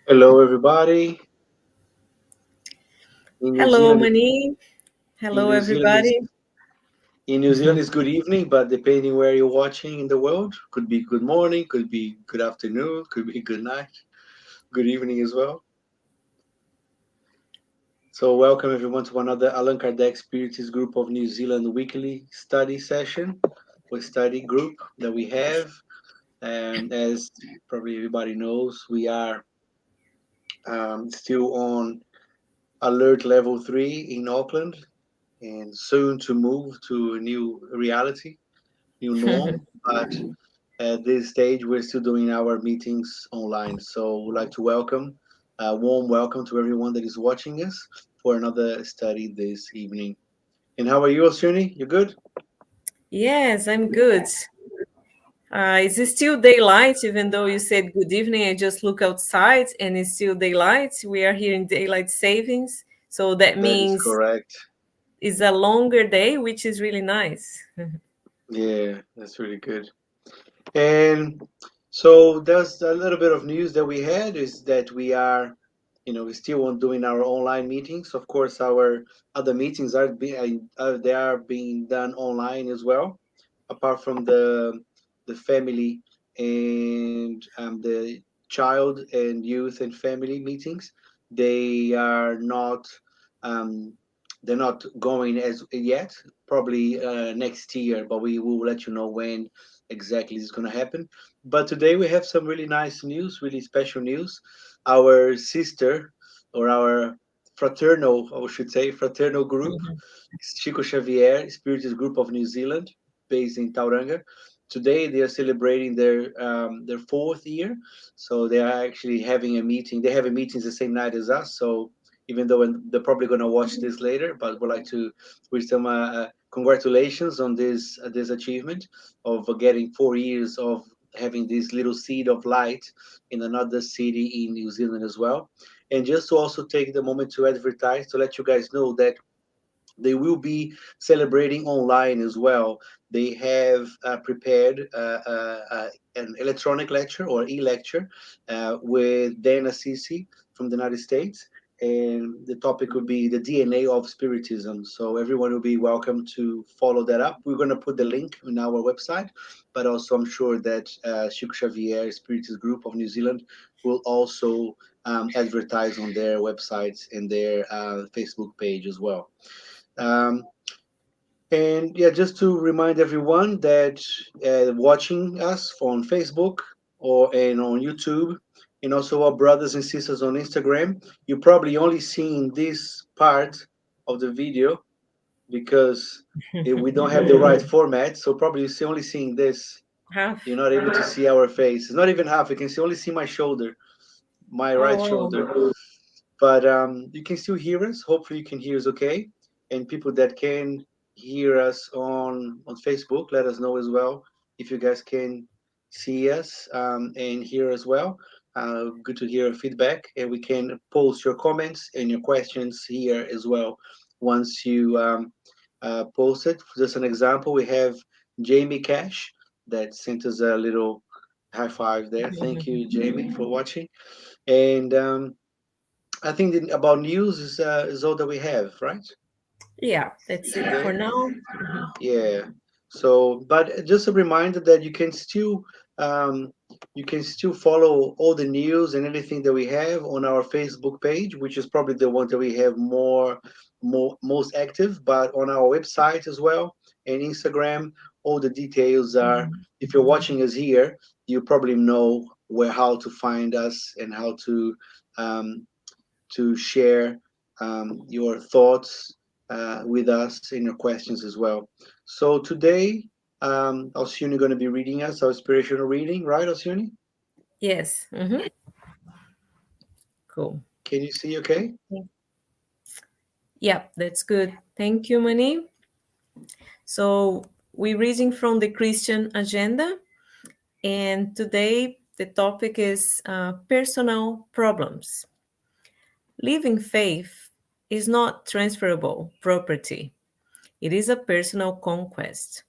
Hello, everybody. In New Hello, Zealand, Mani. in Hello, New Zealand is everybody. in New Zealand is good evening, but depending where you're watching in the world, could be good morning, could be good afternoon, could be good night, good evening as well. So, welcome everyone to another Allan Kardec Spiritism Group of New Zealand weekly study session or study group that we have. And as probably everybody knows, we are still on alert level 3 in Auckland and soon to move to a new reality, new norm. But at this stage, we're still doing our meetings online. So we'd like to welcome, a warm welcome to everyone that is watching us for another study this evening. And how are you, Osuni? You good? Yes, I'm good. Is it still daylight? Even though you said good evening, I just look outside and it's still daylight. We are here in daylight savings. So that That is means correct. it's a longer day, which is really nice. Yeah, that's really good. And so there's a little bit of news that we had is that we are, we still on doing our online meetings. Of course, our other meetings they are being done online as well, apart from the family and the child and youth and family meetings. They are not. Um, they're not going as yet. Probably next year, but we will let you know when exactly is going to happen. But today we have some really nice news, really special news. Our sister or our fraternal, I should say, fraternal group, Mhm. Chico Xavier Spiritist Group of New Zealand, based in Tauranga. Today they are celebrating their 4th year, so they are actually having a meeting. They have a meeting the same night as us. So even though they're probably going to watch this later, but we'd like to wish them congratulations on this achievement of getting 4 years of having this little seed of light in another city in New Zealand as well. And just to also take the moment to advertise, to let you guys know that they will be celebrating online as well. They have prepared an electronic lecture or e-lecture with Dana from the United States, and the topic would be the DNA of Spiritism. So everyone will be welcome to follow that up. We're going to put the link on our website, but also I'm sure that Chico Xavier Spiritist Group of New Zealand will also advertise on their websites and their Facebook page as well. Um, and yeah, just to remind everyone that watching us on Facebook or and on YouTube, and also our brothers and sisters on Instagram, you probably only seen this part of the video because we don't have the right format. So probably only seeing this. You're Half. not able to see our faces. Not even half. You can see only see my shoulder, my right Oh, shoulder. But you can still hear us. Hopefully, you can hear us okay. And people that can hear us on Facebook, let us know as well if you guys can see us and hear as well. Good to hear feedback, and we can post your comments and your questions here as well once you post it. Just an example, we have Jamie Cash that sent us a little high five there. Thank you, Jamie, for watching. And I think about news is all that we have, right? yeah, that's it for Today. now. Yeah. So, but just a reminder that um, you can still follow all the news and everything that we have on our Facebook page, which is probably the one that we have most active. But on our website as well and Instagram, all the details are. If you're watching us here, you probably know where how to find us and how um, to share your thoughts with us and your questions as well. So today, Alcione going to be reading us our inspirational reading, right, Alcione? Yes. Cool. Can you see okay? Yeah, that's good. Thank you, Mani. So we're reading from the Christian agenda, and today the topic is personal problems. Living faith is not transferable property, it is a personal conquest.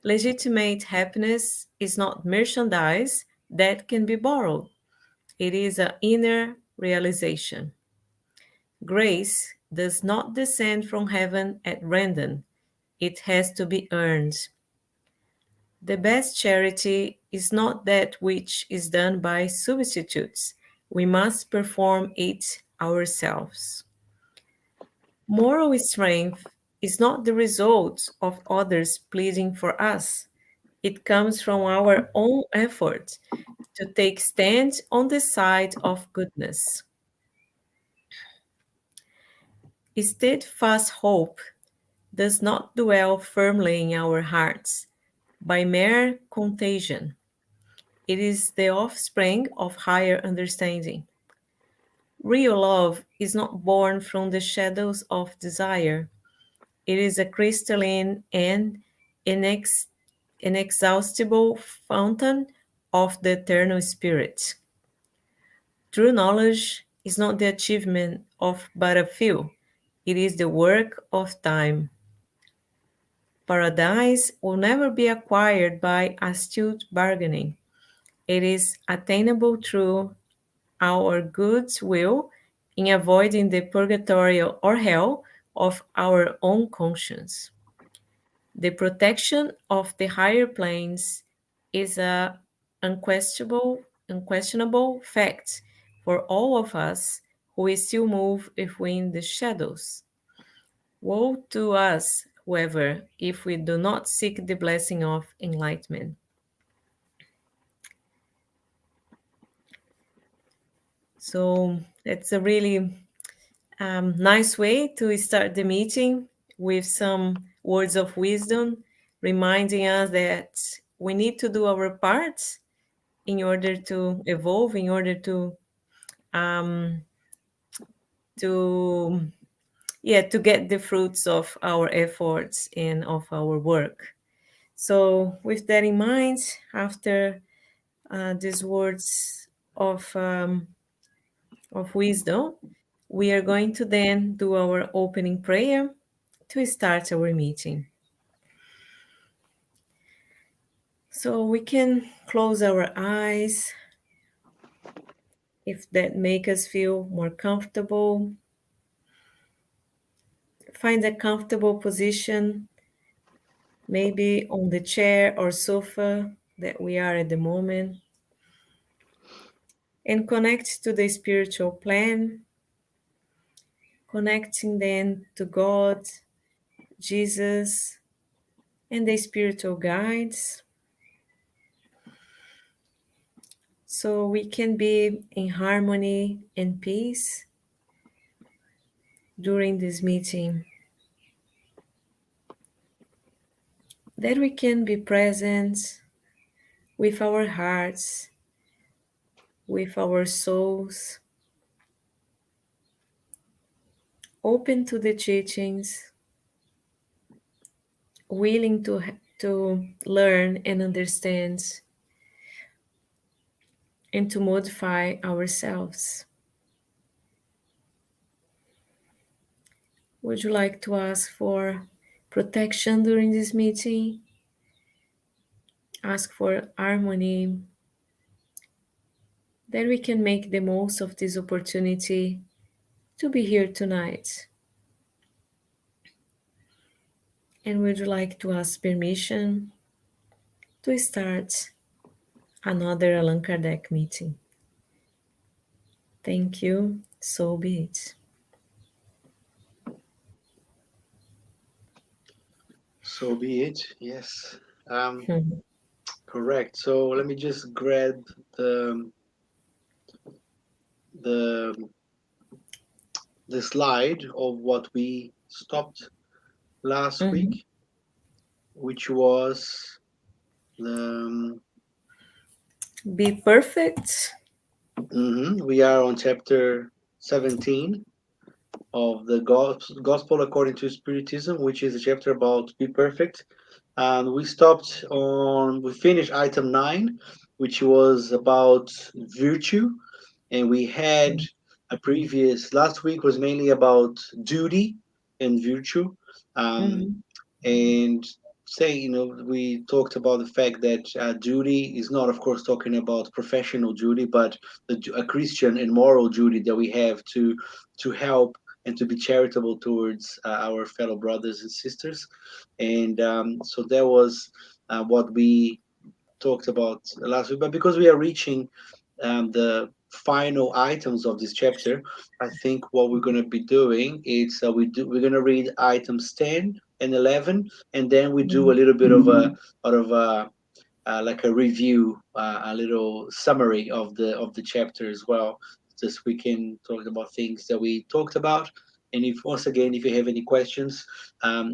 Legitimate happiness is not merchandise that can be borrowed. It is an inner realization. Grace does not descend from heaven at random. It has to be earned. The best charity is not that which is done by substitutes. We must perform it ourselves. Moral strength is not the result of others pleading for us. It comes from our own effort to take stand on the side of goodness. Steadfast hope does not dwell firmly in our hearts by mere contagion. It is the offspring of higher understanding. Real love is not born from the shadows of desire. It is a crystalline and inexhaustible fountain of the eternal spirit. True knowledge is not the achievement of but a few, it is the work of time. Paradise will never be acquired by astute bargaining. It is attainable through our good will in avoiding the purgatory or hell of our own conscience. The protection of the higher planes is a unquestionable fact for all of us who still move within the shadows. Woe to us, however, if we do not seek the blessing of enlightenment. So that's a really nice way to start the meeting with some words of wisdom, reminding us that we need to do our part in order to evolve, in order um, to to get the fruits of our efforts and of our work. So, with that in mind, after these words of wisdom, we are going to then do our opening prayer to start our meeting. So we can close our eyes if that make us feel more comfortable. Find a comfortable position, maybe on the chair or sofa that we are at the moment, and connect to the spiritual plan, connecting then to God, Jesus, and the spiritual guides, so we can be in harmony and peace during this meeting, that we can be present with our hearts, with our souls, open to the teachings, willing to learn and understand and to modify ourselves. Would you like to ask for protection during this meeting? Ask for harmony, that we can make the most of this opportunity to be here tonight. And would you like to ask permission to start another Allan Kardec meeting? Thank you. So be it. So be it. Yes. Correct. So let me just grab the the the slide of what we stopped last Mhm. week, which was the Be perfect. we are on chapter 17 of the Gospel according to Spiritism, which is a chapter about be perfect. And we finished item 9, which was about virtue. And we had last week was mainly about duty and virtue. Um, Mhm. and saying, we talked about the fact that duty is not, of course, talking about professional duty, but a Christian and moral duty that we have to help and to be charitable towards our fellow brothers and sisters. And so that was what we talked about last week. But because we are reaching the final items of this chapter, I think what we're going to be doing is we're going to read items 10 and 11, and then we do a Mhm. little bit of a out of a like a review, a little summary of the chapter as well, just we can talk about things that we talked about. And if once again, if you have any questions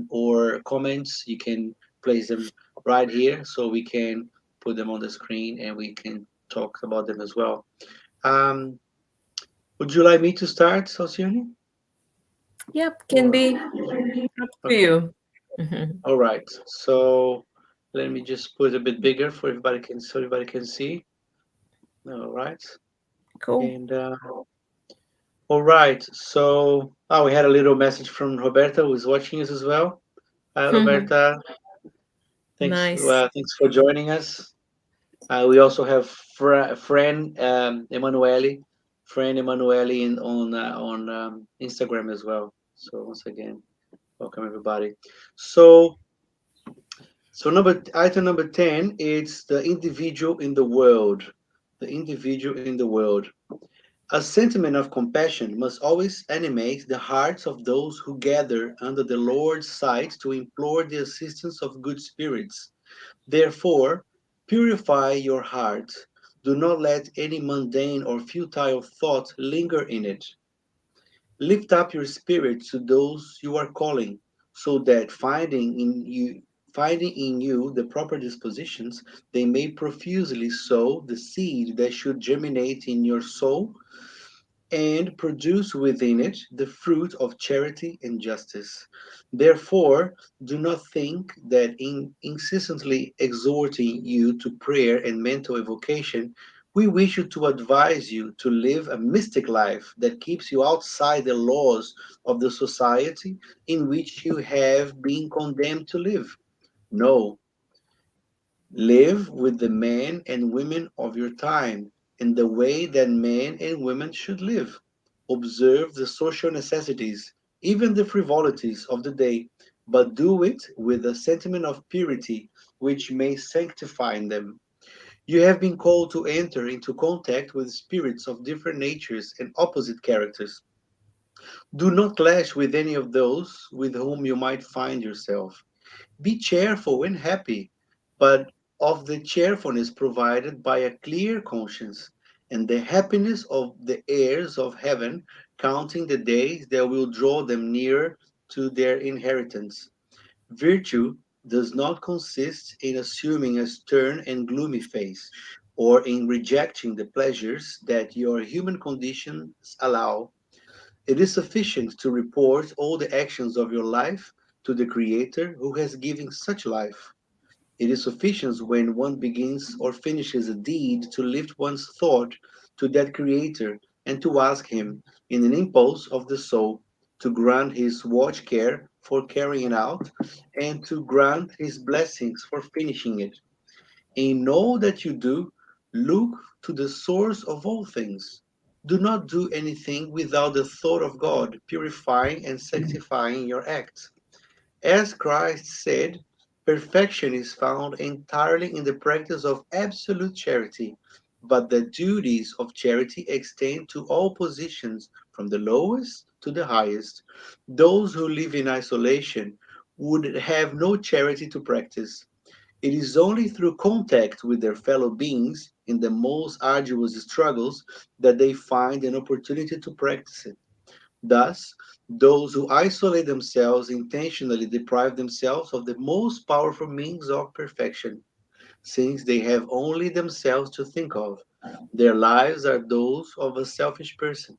or comments, you can place them right here so we can put them on the screen and we can talk about them as well. Um, would you like me to start, Socioni? Yep, can Or be up to okay, you. Mhm. all right. So let me just put it a bit bigger for everybody can so everybody can see. All right. Cool. And all right. So we had a little message from Roberta who is watching us as well. Hi, Roberta. Thanks. Nice. Thanks for joining us. We also have friend Emanuele on Instagram as well. So once again, welcome everybody. So item number 10 is the individual in the world. The individual in the world. A sentiment of compassion must always animate the hearts of those who gather under the Lord's sight to implore the assistance of good spirits. Therefore, purify your heart. Do not let any mundane or futile thought linger in it. Lift up your spirit to those you are calling, so that finding in you the proper dispositions, they may profusely sow the seed that should germinate in your soul and produce within it the fruit of charity and justice. Therefore, do not think that in incessantly exhorting you to prayer and mental evocation, we wish you to advise you to live a mystic life that keeps you outside the laws of the society in which you have been condemned to live. No, live with the men and women of your time in the way that men and women should live. Observe the social necessities, even the frivolities of the day, but do it with a sentiment of purity which may sanctify them. You have been called to enter into contact with spirits of different natures and opposite characters. Do not clash with any of those with whom you might find yourself. Be cheerful and happy, but of the cheerfulness provided by a clear conscience, and the happiness of the heirs of heaven, counting the days that will draw them nearer to their inheritance. Virtue does not consist in assuming a stern and gloomy face, or in rejecting the pleasures that your human conditions allow. It is sufficient to report all the actions of your life to the Creator who has given such life. It is sufficient when one begins or finishes a deed to lift one's thought to that Creator and to ask Him, in an impulse of the soul, to grant His watch care for carrying it out and to grant His blessings for finishing it. In all that you do, look to the source of all things. Do not do anything without the thought of God, purifying and sanctifying your acts. As Christ said, perfection is found entirely in the practice of absolute charity, but the duties of charity extend to all positions, from the lowest to the highest. Those who live in isolation would have no charity to practice. It is only through contact with their fellow beings in the most arduous struggles that they find an opportunity to practice it. Thus, those who isolate themselves intentionally deprive themselves of the most powerful means of perfection, since they have only themselves to think of. Their lives are those of a selfish person.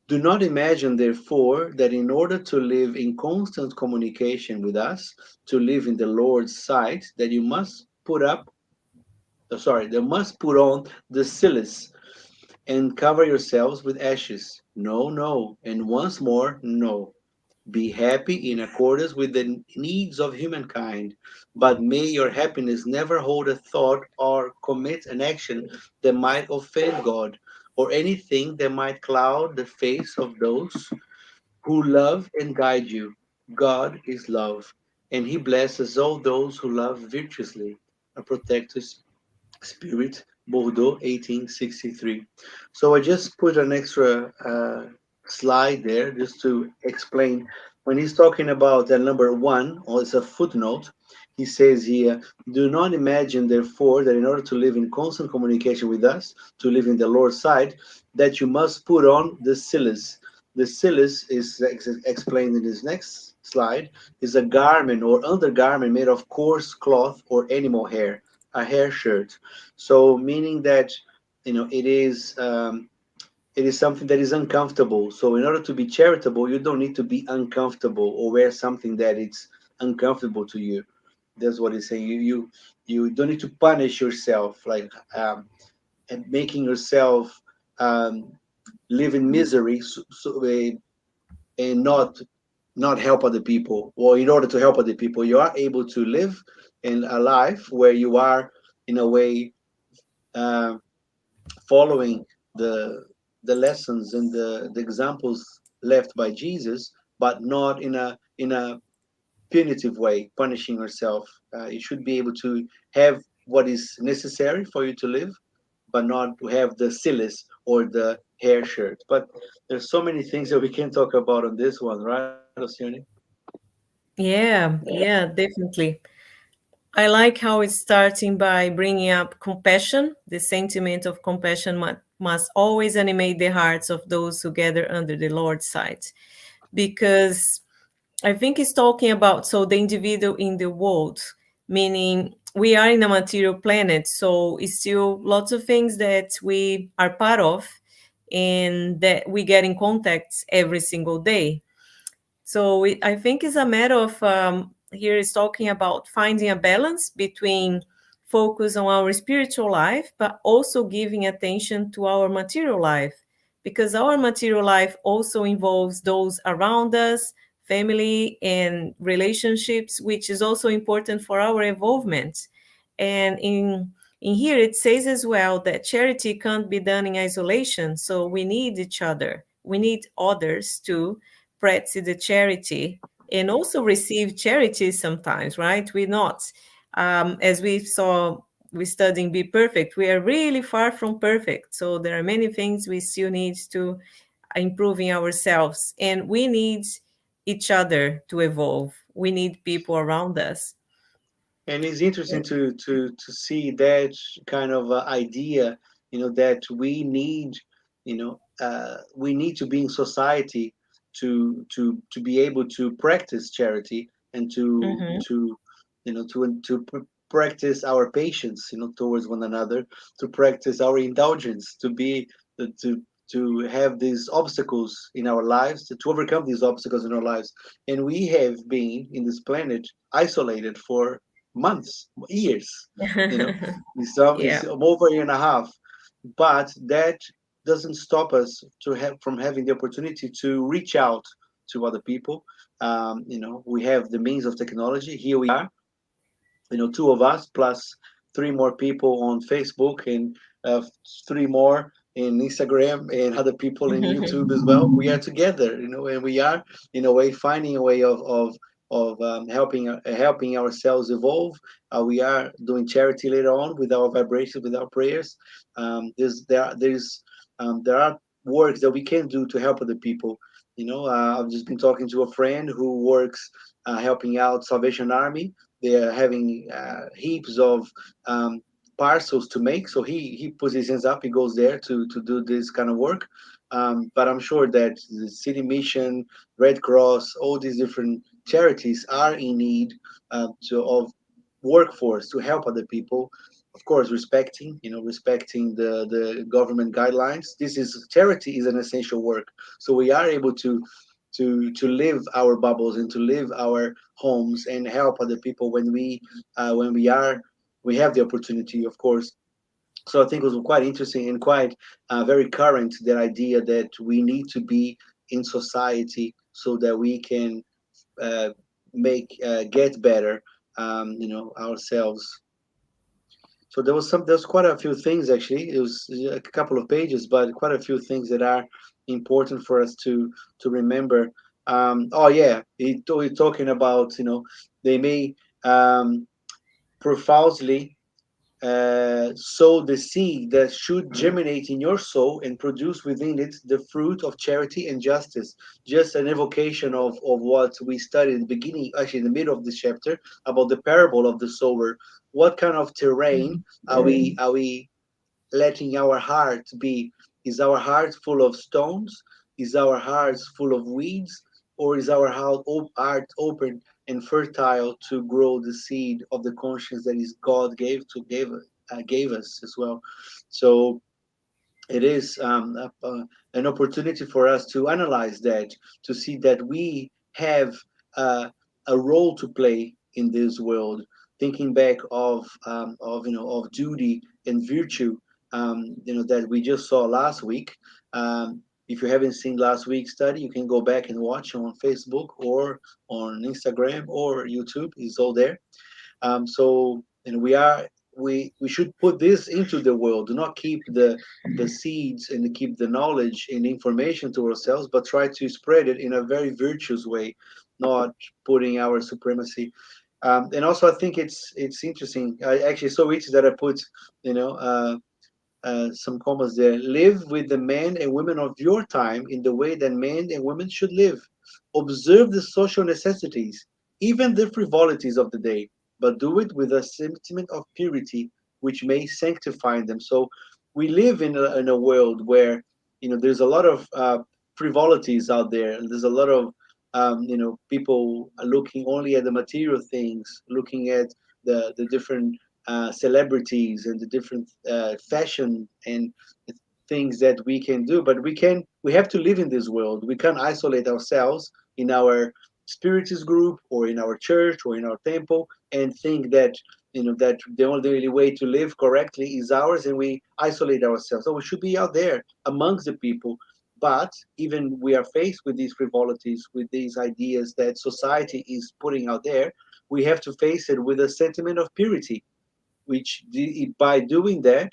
Do not imagine, therefore, that in order to live in constant communication with us, to live in the Lord's sight, that you must they must put on the cilice and cover yourselves with ashes. No, no, and once more, no. Be happy in accordance with the needs of humankind, but may your happiness never hold a thought or commit an action that might offend God, or anything that might cloud the face of those who love and guide you. God is love, and He blesses all those who love virtuously. A protector Spirit, Bordeaux, 1863. So I just put an extra slide there just to explain. When he's talking about the number one, or it's a footnote, he says here, do not imagine, therefore, that in order to live in constant communication with us, to live in the Lord's side, that you must put on the silis. The silis is explained in this next slide, is a garment or undergarment made of coarse cloth or animal hair, a hair shirt. So meaning that it is something that is uncomfortable. So in order to be charitable, you don't need to be uncomfortable or wear something that it's uncomfortable to you. That's what he's saying. You don't need to punish yourself, like and making yourself um, live in misery, and not help other people. Or in order to help other people, you are able to live in a life where you are in a way uh, following the the lessons and the examples left by Jesus, but not in a punitive way, punishing yourself. You should be able to have what is necessary for you to live, but not to have the silis or the hair shirt. But there's so many things that we can talk about on this one, right, Oceani? Yeah, yeah, definitely. I like how it's starting by bringing up compassion. The sentiment of compassion must always animate the hearts of those who gather under the Lord's side. Because I think it's talking about so the individual in the world, meaning we are in a material planet, so it's still lots of things that we are part of and that we get in contact every single day. So I think it's a matter of here is talking about finding a balance between focus on our spiritual life, but also giving attention to our material life, because our material life also involves those around us, family and relationships, which is also important for our involvement. And in here it says as well that charity can't be done in isolation, so we need each other. We need others too practice the charity and also receive charity sometimes, right? We're not, as we saw, we studying Be Perfect, we are really far from perfect. So there are many things we still need to improving ourselves, and we need each other to evolve. We need people around us. And it's interesting to see that kind of idea, that we need to be in society to be able to practice charity and Mm-hmm. to practice our patience, towards one another, to practice our indulgence, to to have these obstacles in our lives, to overcome these obstacles in our lives. And we have been in this planet isolated for months, years. Yeah. It's over a year and a half, but that doesn't stop us from having the opportunity to reach out to other people. We have the means of technology. Here we are, two of us plus three more people on Facebook, and three more in Instagram, and other people in YouTube as well. We are together, and we are in a way finding a way of helping ourselves evolve. We are doing charity later on with our vibrations, with our prayers. There are works that we can do to help other people. I've just been talking to a friend who works helping out Salvation Army. They are having heaps of parcels to make, so he puts his hands up. He goes there to do this kind of work. But I'm sure that the City Mission, Red Cross, all these different charities are in need of workforce to help other people. Of course, respecting the government guidelines. This is charity is an essential work, so we are able to live our bubbles and to live our homes and help other people when we have the opportunity, of course. So I think it was quite interesting and quite very current, that idea that we need to be in society so that we can uh, make get better, ourselves. So there's quite a few things actually. It was a couple of pages, but quite a few things that are important for us to remember. Oh yeah, he's talking about, they may profoundly sow the seed that should germinate in your soul and produce within it the fruit of charity and justice. Just an evocation of what we studied in the beginning, actually in the middle of this chapter, about the parable of the sower. What kind of terrain are we letting our heart be? Is our heart full of stones? Is our heart full of weeds? Or is our heart open and fertile to grow the seed of the conscience that is God gave us as well? So it is an opportunity for us to analyze that, to see that we have uh, a role to play in this world. Thinking back of duty and virtue, that we just saw last week. If you haven't seen last week's study, you can go back and watch on Facebook or on Instagram or YouTube. It's all there. So, and we should put this into the world. Do not keep the seeds and keep the knowledge and information to ourselves, but try to spread it in a very virtuous way, not putting our supremacy. And also, I think it's interesting. I actually saw it that I put, you know. Some commas there. Live with the men and women of your time in the way that men and women should live. Observe the social necessities, even the frivolities of the day, but do it with a sentiment of purity which may sanctify them. So we live in a world where there's a lot of frivolities out there. There's a lot of people are looking only at the material things, looking at the different celebrities and the different fashion and things that we can do. But we have to live in this world. We can't isolate ourselves in our spiritist group or in our church or in our temple and think that that the only way to live correctly is ours, and we isolate ourselves. So we should be out there amongst the people. But even we are faced with these frivolities, with these ideas that society is putting out there, we have to face it with a sentiment of purity, which by doing that,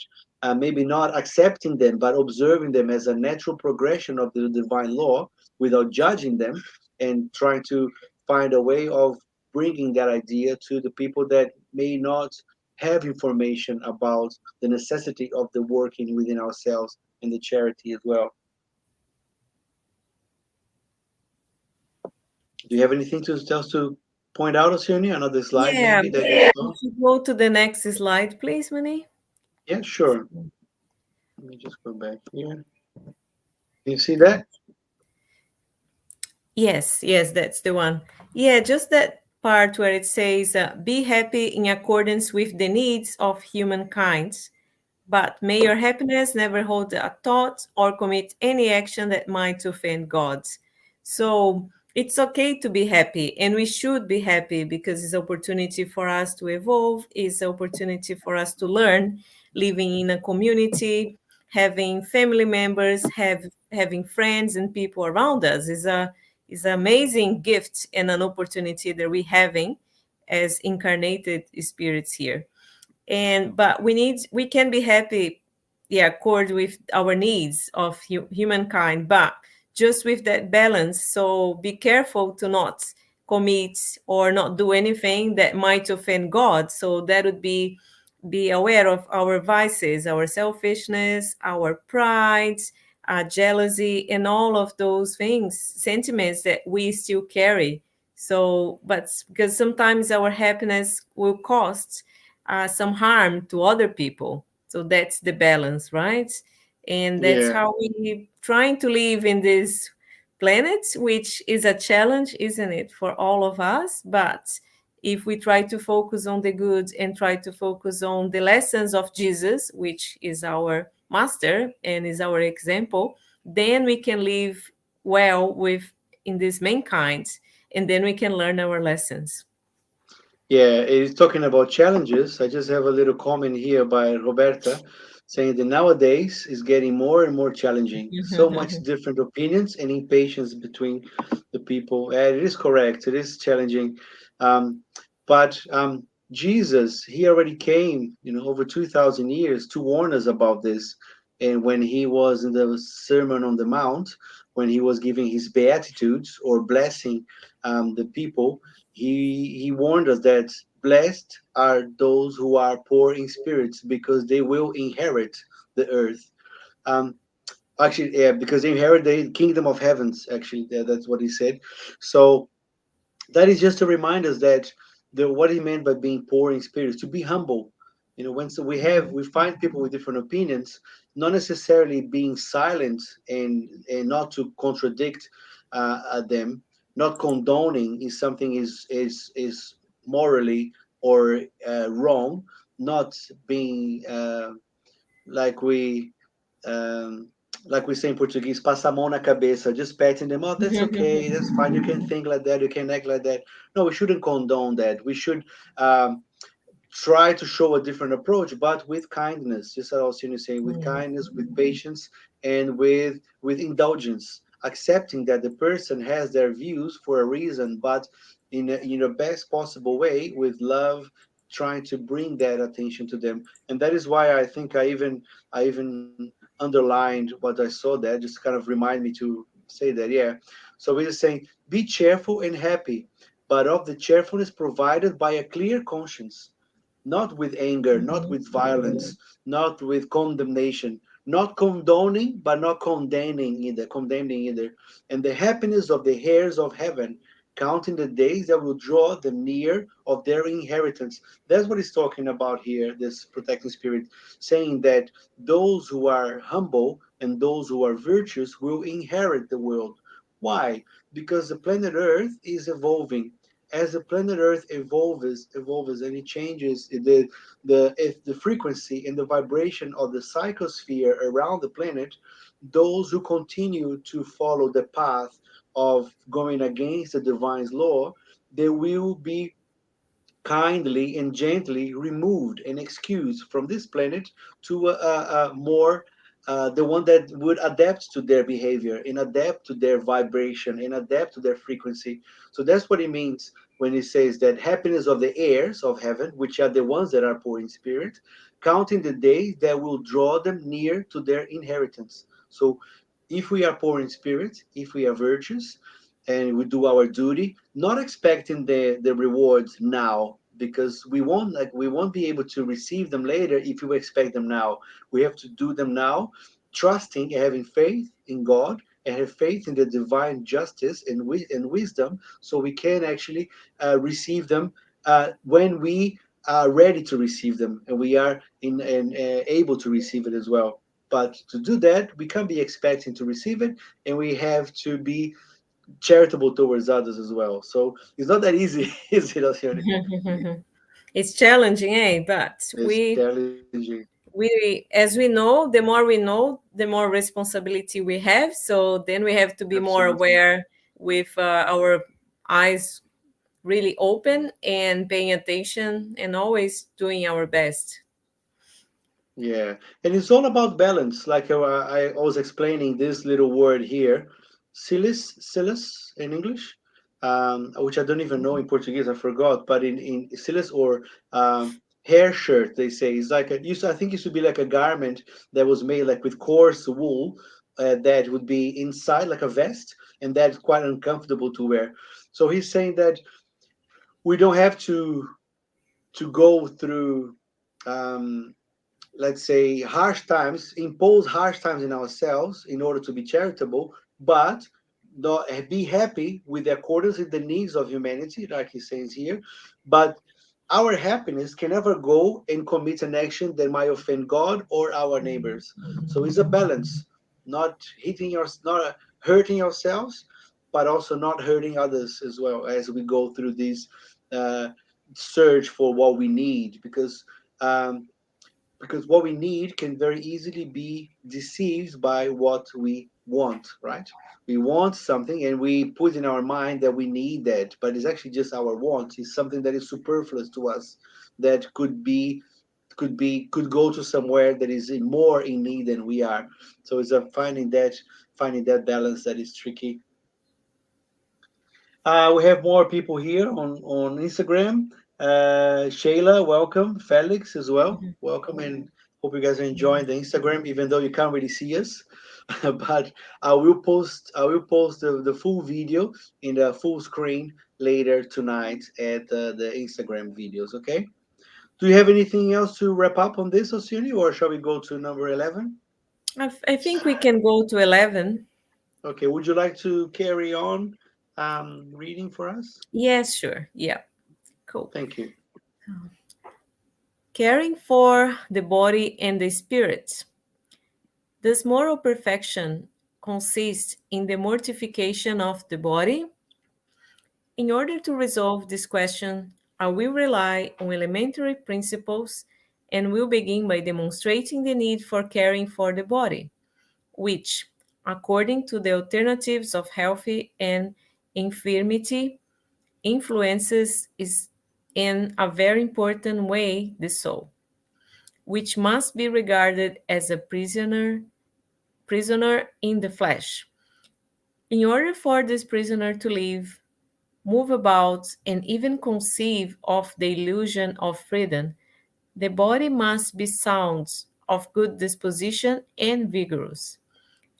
maybe not accepting them, but observing them as a natural progression of the divine law without judging them, and trying to find a way of bringing that idea to the people that may not have information about the necessity of the working within ourselves and the charity as well. Do you have anything to else to point out, Oceania? Another slide Yeah, maybe that you saw? if you go to the next slide, please, Mani. Yeah, sure. Let me just go back here. Can you see that? Yes, yes, that's the one. Yeah, just that part where it says, be happy in accordance with the needs of humankind, but may your happiness never hold a thought or commit any action that might offend God. So it's okay to be happy, and we should be happy because it's opportunity for us to evolve, it's opportunity for us to learn, living in a community, having family members, having friends and people around us is an amazing gift and an opportunity that we're having as incarnated spirits here. And but we can be happy, yeah, accord with our needs of humankind, but just with that balance. So be careful to not commit or not do anything that might offend God. So that would be aware of our vices, our selfishness, our pride, jealousy, and all of those things, sentiments that we still carry. So, but because sometimes our happiness will cost some harm to other people. So that's the balance, right? And that's Yeah. how we trying to live in this planet, which is a challenge, isn't it, for all of us? But if we try to focus on the good and try to focus on the lessons of Jesus, which is our master and is our example, then we can live well with in this mankind, and then we can learn our lessons. Yeah, it's talking about challenges. I just have a little comment here by Roberta. saying that nowadays is getting more and more challenging. So much different opinions and impatience between the people. And it is correct. It is challenging. Um, but Jesus, he already came, over 2,000 years to warn us about this. And when he was in the Sermon on the Mount, when he was giving his beatitudes or blessing the people, he warned us that blessed are those who are poor in spirits because they will inherit the earth. Um, Actually, yeah, because they inherit the kingdom of heavens. Actually, that's what he said. So that is just to remind us that what he meant by being poor in spirit is to be humble. When so we find people with different opinions, not necessarily being silent and not to contradict them, not condoning if something is morally or wrong, not being like we um, like we say in Portuguese, passa a mão na cabeça, just patting them. Oh, that's okay, that's fine. You can think like that, you can act like that. No, we shouldn't condone that. We should try to show a different approach, but with kindness. Just as I was saying, with kindness, with patience, and with indulgence, accepting that the person has their views for a reason, but in a best possible way, with love, trying to bring that attention to them. And that is why I think I even underlined what I saw there, just kind of remind me to say that. Yeah. So we're just saying, be cheerful and happy, but of the cheerfulness provided by a clear conscience, not with anger, not with violence, not with condemnation, not condoning, but not condemning either. And the happiness of the heirs of heaven, counting the days that will draw them near of their inheritance. That's what he's talking about here, this protecting spirit, saying that those who are humble and those who are virtuous will inherit the world. Why? Because the planet Earth is evolving. As the planet Earth evolves, and it changes the frequency and the vibration of the psychosphere around the planet, those who continue to follow the path of going against the divine's law, they will be kindly and gently removed and excused from this planet to a more the one that would adapt to their behavior and adapt to their vibration and adapt to their frequency. So that's what it means when he says that happiness of the heirs of heaven, which are the ones that are poor in spirit, counting the days that will draw them near to their inheritance. So if we are poor in spirit, if we are virtuous, and we do our duty, not expecting the rewards now, because we won't be able to receive them later if you expect them now. We have to do them now, trusting and having faith in God and have faith in the divine justice and wisdom, so we can actually receive them when we are ready to receive them, and we are able to receive it as well. But to do that, we can't be expecting to receive it, and we have to be charitable towards others as well. So it's not that easy, is it, Alcione? It's challenging, eh? But It's challenging. as we know, the more responsibility we have. So then we have to be more Absolutely. aware with our eyes really open and paying attention and always doing our best. Yeah, and it's all about balance. Like I was explaining this little word here, silis in English, which I don't even know in Portuguese. I forgot, but in silis or hair shirt, they say it's like I think it used to be like a garment that was made like with coarse wool, that would be inside like a vest, and that's quite uncomfortable to wear. So he's saying that we don't have to go through. Um, let's say impose harsh times in ourselves in order to be charitable, but be happy with the accordance with the needs of humanity, like he says here. But our happiness can never go and commit an action that might offend God or our neighbors. So it's a balance, not hurting ourselves, but also not hurting others as well as we go through this uh, search for what we need, um, because what we need can very easily be deceived by what we want, right? We want something and we put in our mind that we need that, but it's actually just our want. It's something that is superfluous to us, that could go to somewhere that is more in need than we are. So it's a finding that balance that is tricky. We have more people here on Instagram. Shayla, welcome. Felix as well, Mhm. welcome, and hope you guys are enjoying the Instagram, even though you can't really see us. But I will post the full video in the full screen later tonight at the Instagram videos. Okay. Do you have anything else to wrap up on this, Osuni, or shall we go to number 11? I think we can go to 11. Okay. Would you like to carry on reading for us? Yes, sure. Yeah, cool. Thank you. Caring for the body and the spirit. This moral perfection consists in the mortification of the body. In order to resolve this question, I will rely on elementary principles and will begin by demonstrating the need for caring for the body, which, according to the alternatives of healthy and infirmity, influences is in a very important way the soul, which must be regarded as a prisoner in the flesh. In order for this prisoner to live, move about, and even conceive of the illusion of freedom, the body must be sound, of good disposition, and vigorous.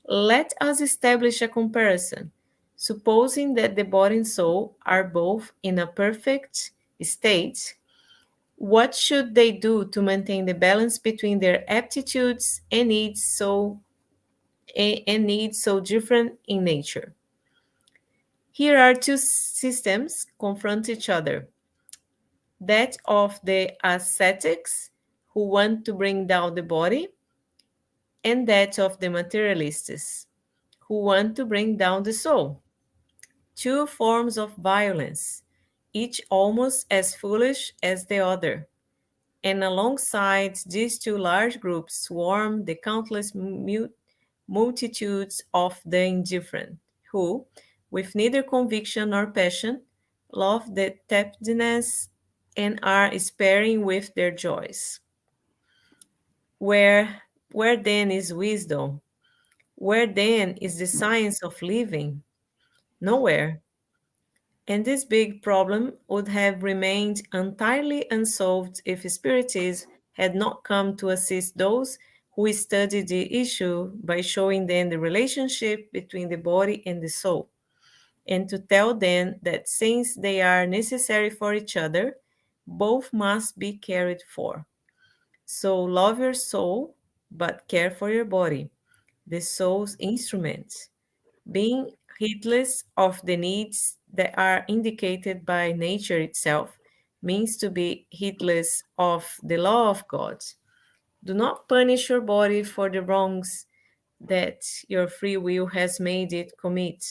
Let us establish a comparison. Supposing that the body and soul are both in a perfect state, what should they do to maintain the balance between their aptitudes and needs so different in nature? Here are two systems confront each other: that of the ascetics, who want to bring down the body, and that of the materialists, who want to bring down the soul. Two forms of violence, each almost as foolish as the other. And alongside these two large groups swarm the countless multitudes of the indifferent, who, with neither conviction nor passion, love the tepidness and are sparing with their joys. Where then is wisdom? Where then is the science of living? Nowhere. And this big problem would have remained entirely unsolved if Spiritism had not come to assist those who studied the issue by showing them the relationship between the body and the soul, and to tell them that since they are necessary for each other, both must be cared for. So love your soul, but care for your body, the soul's instrument. Being heedless of the needs that are indicated by nature itself means to be heedless of the law of God. Do not punish your body for the wrongs that your free will has made it commit,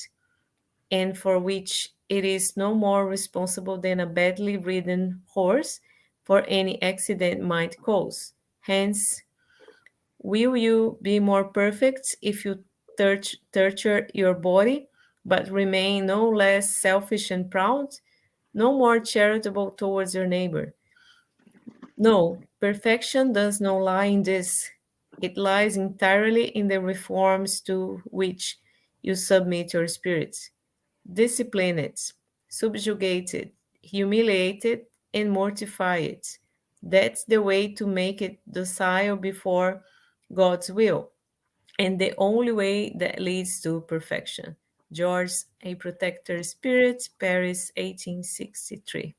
and for which it is no more responsible than a badly ridden horse for any accident might cause. Hence, will you be more perfect if you torture your body, but remain no less selfish and proud, no more charitable towards your neighbor? No, perfection does not lie in this. It lies entirely in the reforms to which you submit your spirit. Discipline it, subjugate it, humiliate it, and mortify it. That's the way to make it docile before God's will, and the only way that leads to perfection. George, A Protector Spirit, Paris, 1863.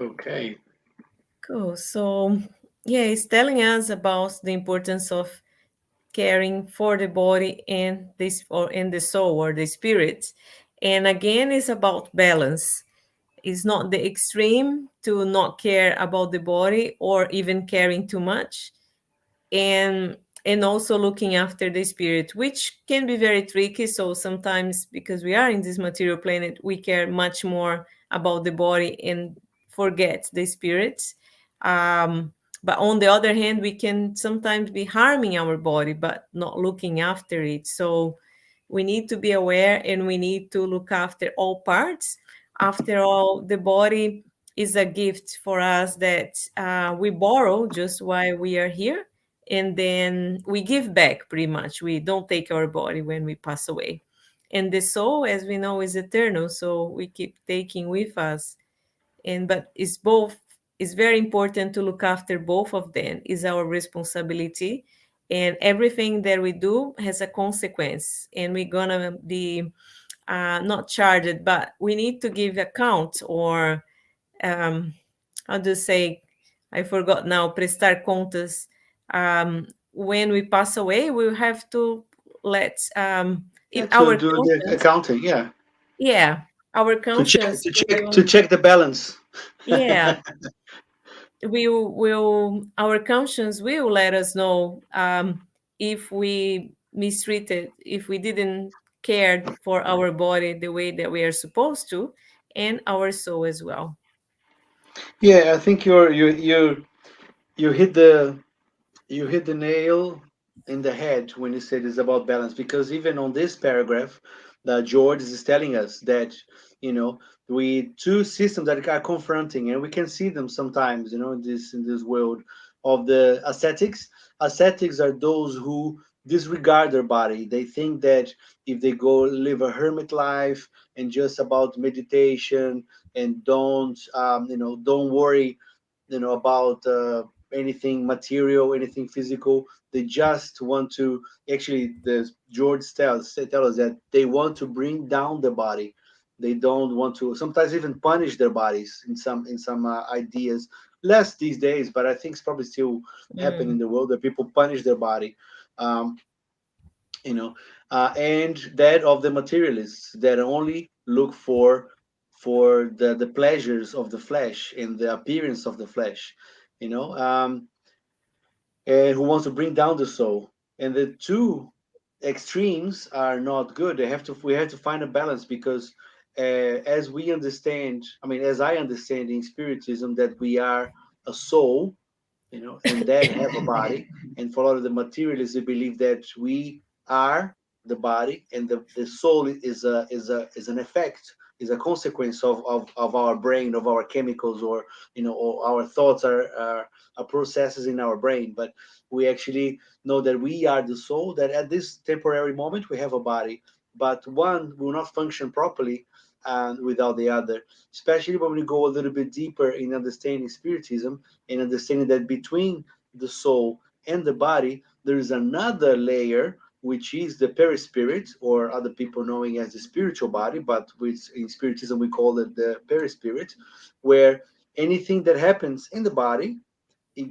Okay. Cool. So, yeah, it's telling us about the importance of caring for the body and this or in the soul or the spirit. And again, it's about balance. It's not the extreme to not care about the body or even caring too much, and also looking after the spirit, which can be very tricky. So sometimes, because we are in this material planet, we care much more about the body and forget the spirit. But on the other hand, we can sometimes be harming our body but not looking after it. So we need to be aware and we need to look after all parts. After all, the body is a gift for us that we borrow just while we are here, and then we give back pretty much. We don't take our body when we pass away. And the soul, as we know, is eternal, so we keep taking with us. And but it's both, it's very important to look after both of them, is our responsibility. And everything that we do has a consequence, and we're gonna be not charged, but we need to give account, or um, how do you say? I forgot now. Prestar contas. When we pass away, we have to let Yeah, in to our do the conscience. accounting. Yeah, Yeah, our to check conscience to check to will. check the balance. Yeah, we will. Our conscience will let us know if we mistreated, if we didn't care for our body the way that we are supposed to, and our soul as well. Yeah, I think you hit the you hit the nail in the head when you said it's about balance, because even on this paragraph, George is telling us that, you know, we two systems that are confronting, and we can see them sometimes, you know, in this world of the ascetics. Ascetics are those who disregard their body. They think that if they go live a hermit life and just about meditation, and don't don't worry, about anything material, anything physical. They just want to, actually, the George tell us that they want to bring down the body. They don't want to sometimes even punish their bodies in some ideas. Less these days, but I think it's probably still happening in Mm, the world that people punish their body. Um, you know, and that of the materialists that only look for the pleasures of the flesh and the appearance of the flesh, you know, and who wants to bring down the soul. And the two extremes are not good. We have to find a balance, because as we understand, I mean, as I understand in Spiritism, that we are a soul, and that have a body. And for a lot of the materialists, they believe that we are the body, and the soul is an effect, is a consequence of our brain, of our chemicals, or our thoughts are processes in our brain. But we actually know that we are the soul, that at this temporary moment we have a body, but one will not function properly without the other, especially when we go a little bit deeper in understanding Spiritism, and understanding that between the soul and the body, there is another layer, which is the perispirit, or other people knowing as the spiritual body, but which in Spiritism we call it the perispirit, where anything that happens in the body, it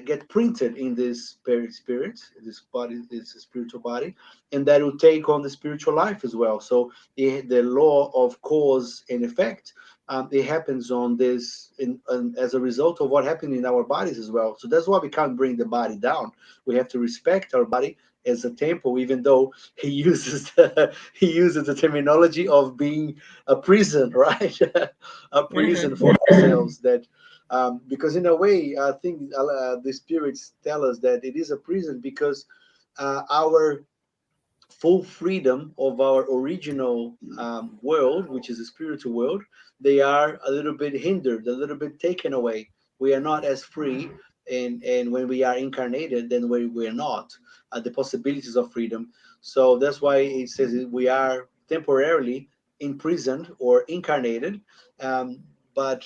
get printed in this spirit. This body is a spiritual body, and that will take on the spiritual life as well. So the law of cause and effect, it happens on this as a result of what happened in our bodies as well. So that's why we can't bring the body down. We have to respect our body as a temple, even though he uses the terminology of being a prison, right? A prison mhm, for ourselves. That because in a way, I think the spirits tell us that it is a prison, because our full freedom of our original world, which is a spiritual world, they are a little bit hindered, a little bit taken away. We are not as free, and when we are incarnated, then we are not the possibilities of freedom. So that's why it says that we are temporarily imprisoned or incarnated, but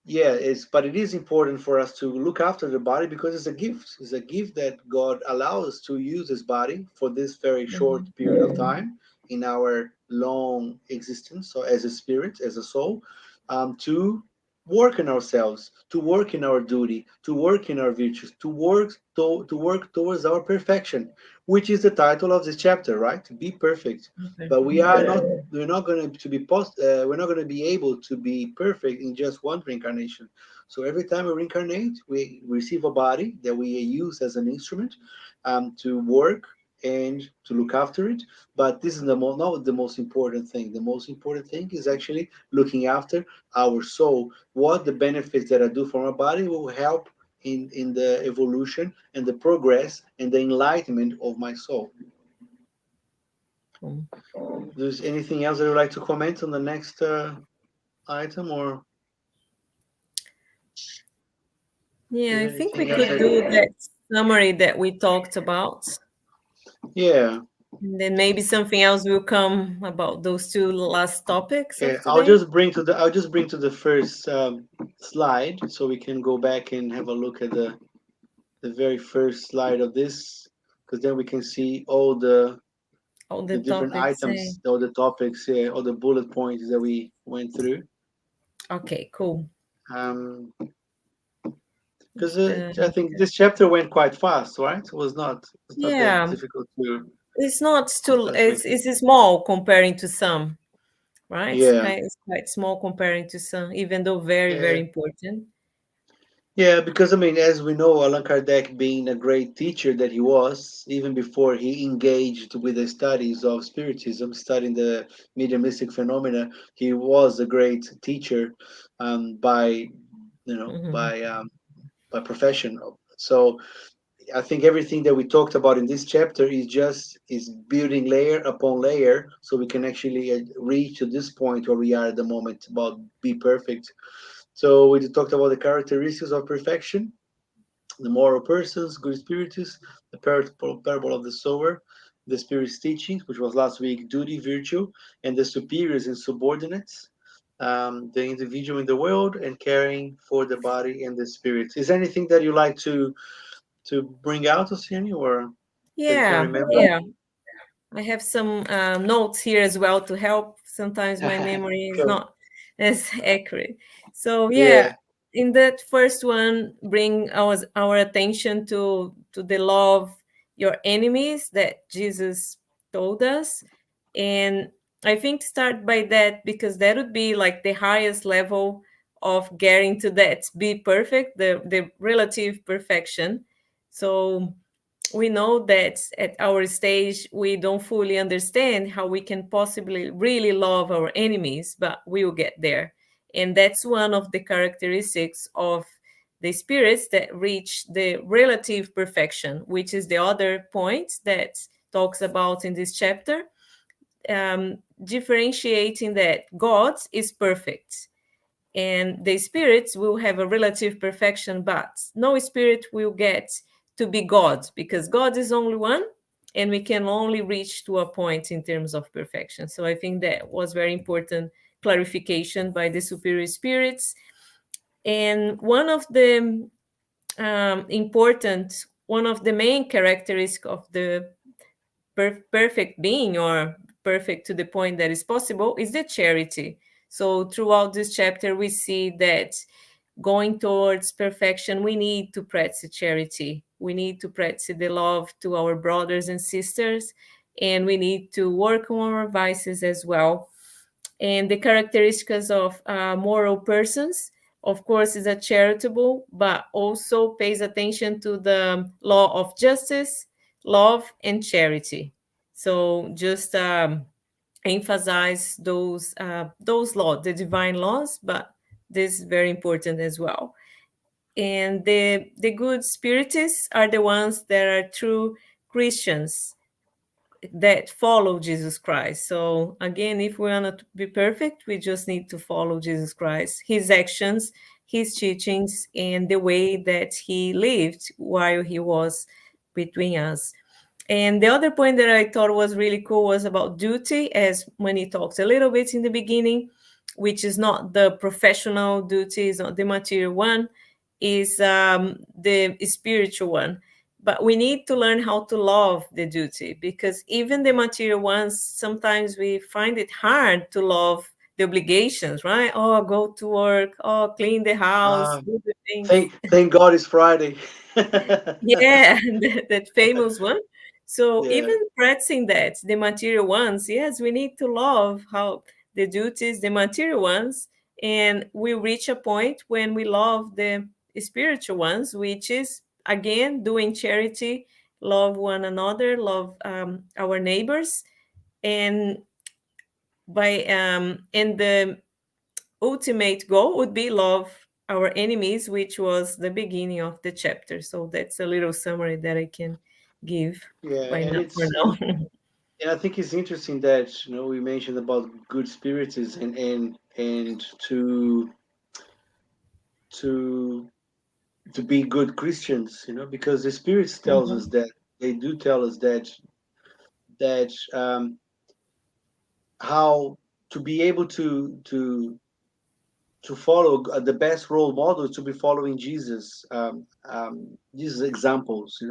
yeah, but it is important for us to look after the body, because it's a gift. It's a gift that God allows us to use His body for this very short mhm. period of time in our long existence. So, as a spirit, as a soul, to work in ourselves, to work in our duty, to work in our virtues, to work towards our perfection, which is the title of this chapter, right? To be perfect. But Perfect. we're not going to be we're not going to be able to be perfect in just one reincarnation. So every time we reincarnate, we receive a body that we use as an instrument to work and to look after it. But this is not the most important thing. The most important thing is actually looking after our soul. What the benefits that I do for my body will help in the evolution and the progress and the enlightenment of my soul. Cool. There's anything else that you would like to comment on the next item, or Yeah, is I there think we anything else could that? do that summary that we talked about. Yeah, And then maybe something else will come about those two last topics yeah. of today. I'll just bring to the first slide so we can go back and have a look at the very first slide of this, because then we can see all All the the different topics. Eh? items, all the topics, all the bullet points that we went through. Okay, cool. Um, Of because the I think this chapter went quite fast, right? It's not that yeah, difficult to it's not still just make it. it's small comparing to some, right? Yeah, It's quite small comparing to some, even though very, very yeah, important. yeah. Because I mean, as we know, Allan Kardec, being a great teacher that he was, even before he engaged with the studies of Spiritism, studying the mediumistic phenomena, he was a great teacher, by Hmm. by profession. So I think everything that we talked about in this chapter is building layer upon layer, so we can actually reach to this point where we are at the moment about be perfect. So we talked about the characteristics of perfection, the moral persons, good spiritus, the parable of the sower, the spirit's teachings, which was last week, duty, virtue, and the superiors and subordinates, the individual in the world, and caring for the body and the spirit. Is there anything that you like to bring out, Oceania, or that you can Yeah, remember? yeah. I have some notes here as well to help. Sometimes my memory is Cool. not as accurate. So yeah, Yeah. in that first one, bring our attention to the love your enemies that Jesus told us, and I think start by that because that would be like the highest level of getting to that be perfect, the relative perfection. So we know that at our stage we don't fully understand how we can possibly really love our enemies, but we will get there. And that's one of the characteristics of the spirits that reach the relative perfection, which is the other point that talks about in this chapter, differentiating that God is perfect and the spirits will have a relative perfection, but no spirit will get to be God because God is only one and we can only reach to a point in terms of perfection. So I think that was very important clarification by the superior spirits. And one of the main characteristics of the perfect being or perfect to the point that is possible is the charity. So throughout this chapter, we see that going towards perfection, we need to practice charity. We need to practice the love to our brothers and sisters, and we need to work on our vices as well. And the characteristics of moral persons, of course, is a charitable, but also pays attention to the law of justice, love, and charity. So just emphasize those laws, the divine laws, but this is very important as well. And the good spiritists are the ones that are true Christians that follow Jesus Christ. So again, if we want to be perfect, we just need to follow Jesus Christ, his actions, his teachings, and the way that he lived while he was between us. And the other point that I thought was really cool was about duty, as when he talked a little bit in the beginning, which is not the professional duty, is not the material one, is the spiritual one. But we need to learn how to love the duty because even the material ones, sometimes we find it hard to love the obligations, right? Oh, go to work, oh, clean the house, Uh, do the things. thank God it's Friday. Yeah, that famous one. So Yeah, even practicing that, the material ones, yes, we need to love how the duties, the material ones, and we reach a point when we love the spiritual ones, which is again doing charity, love one another, love our neighbors, and and the ultimate goal would be love our enemies, which was the beginning of the chapter. So that's a little summary that I can give yeah, by now for now. and I think it's interesting that we mentioned about good spirits and and to to be good Christians, because the spirits tells us Mhm. that they do tell us that how to be able to follow the best role model is to be following Jesus examples,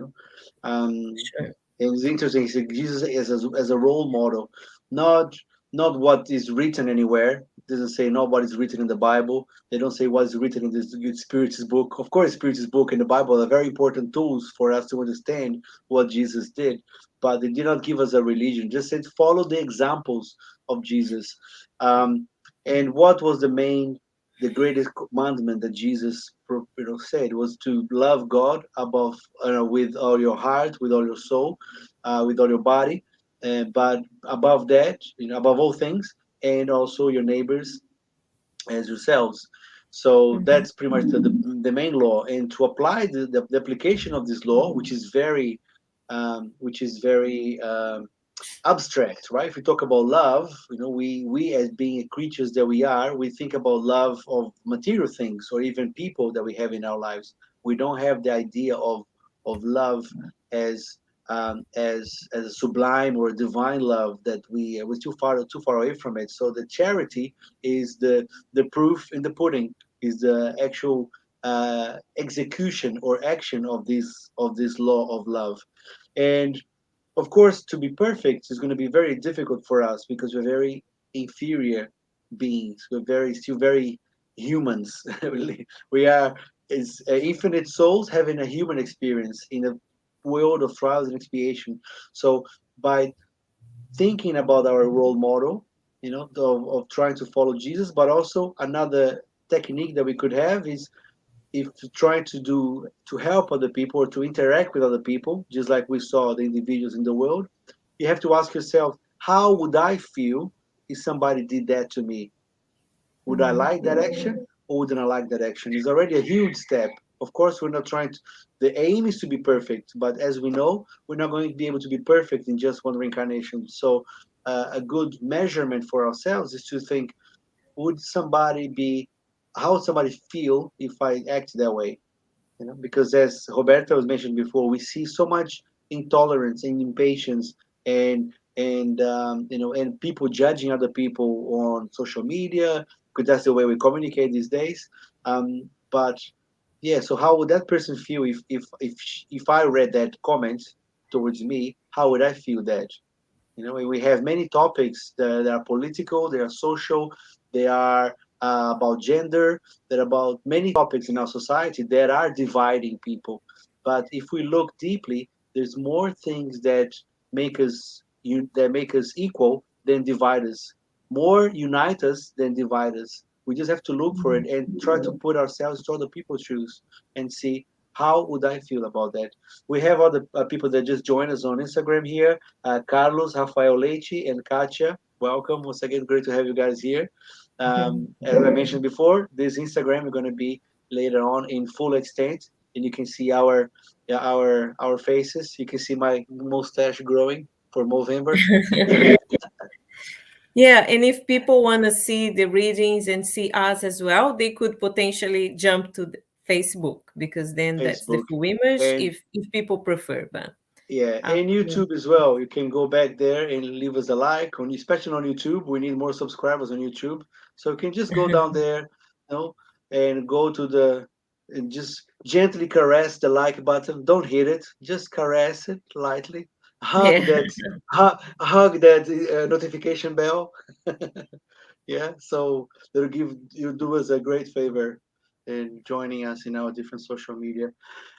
um, Sure. and it's interesting. He said Jesus as a role model, not not what is written anywhere. It doesn't say not what is written in the Bible. They don't say what is written in this good Spirit's book. Of course, Spirit's book and the Bible are very important tools for us to understand what Jesus did, but they did not give us a religion. Just said follow the examples of Jesus. Um, and what was the greatest commandment that Jesus said was to love God above with all your heart, with all your soul, with all your body, but above that, above all things, and also your neighbors as yourselves. So Mhm. that's pretty much the main law. And to apply the application of this law, which is very abstract, right? If we talk about love, we as being creatures that we are, we think about love of material things or even people that we have in our lives. We don't have the idea of love as as a sublime or a divine love that we're too far away from it. So the charity is the proof in the pudding, is the actual execution or action of this law of love. And of course, to be perfect is going to be very difficult for us because we're very inferior beings. We're still very humans. We are is infinite souls having a human experience in a world of trials and expiation. So by thinking about our role model, of trying to follow Jesus, but also another technique that we could have is if trying to help other people or to interact with other people, just like we saw the individuals in the world, you have to ask yourself, how would I feel if somebody did that to me? Would I Mhm. like that action or wouldn't I like that action? It's already a huge step. Of course, we're not trying to, the aim is to be perfect, but as we know, we're not going to be able to be perfect in just one reincarnation. So, a good measurement for ourselves is to think, would somebody be, how would somebody feel if I act that way? Because as Roberta was mentioned before, we see so much intolerance and impatience and people judging other people on social media because that's the way we communicate these days. But yeah, so how would that person feel if I read that comment towards me? How would I feel that? We have many topics that are political, they are social, they are about gender, they're about many topics in our society that are dividing people. But if we look deeply, there's more things that make us equal than divide us, more unite us than divide us. We just have to look for it Mhm. and try to put ourselves into other people's shoes and see how would I feel about that. We have other people that just joined us on Instagram here, Carlos, Rafael Leite, and Katia. Welcome once again. Great to have you guys here. As I mentioned before, this Instagram is going to be later on in full extent, and you can see our faces. You can see my mustache growing for November. Yeah, and if people want to see the readings and see us as well, they could potentially jump to the Facebook because then that's the Facebook full image and if people prefer. But yeah, uh, and YouTube as well. You can go back there and leave us a like on, especially on YouTube. We need more subscribers on YouTube, so you can just go down there, and go to and just gently caress the like button. Don't hit it, just caress it lightly. yeah, Hug that notification bell. Yeah, so that'll give you do us a great favor in joining us in our different social media.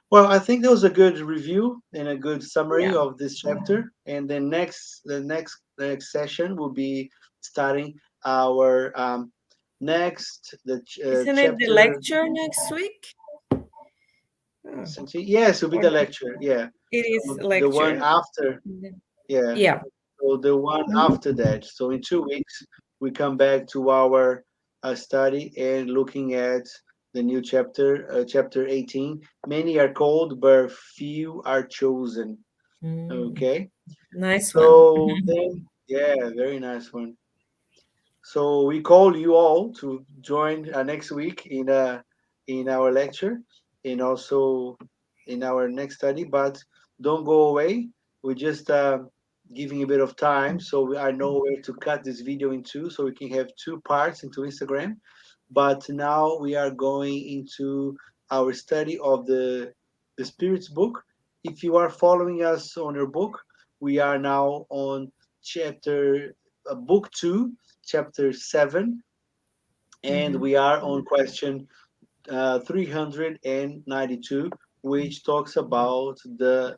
Well, I think that was a good review and a good summary yeah. of this chapter. And then the next session will be starting our next Isn't it the chapter. lecture next week? Oh, Yes, it'll be or the lecture. Yeah, it is so the one lecture. after. Yeah, Yeah. so the one Mhm. after that. So in 2 weeks we come back to our study and looking at the new chapter, chapter 18. Many are called, but few are chosen. Mm, Okay. nice one. So then, yeah, very nice one. So we call you all to join next week in our lecture and also in our next study. But don't go away. We're just giving a bit of time, so I know where to cut this video into, so we can have two parts into Instagram. But now we are going into our study of the Spirit's book. If you are following us on your book, we are now on chapter book 2, chapter 7, and Mhm. we are on question 392, which talks about the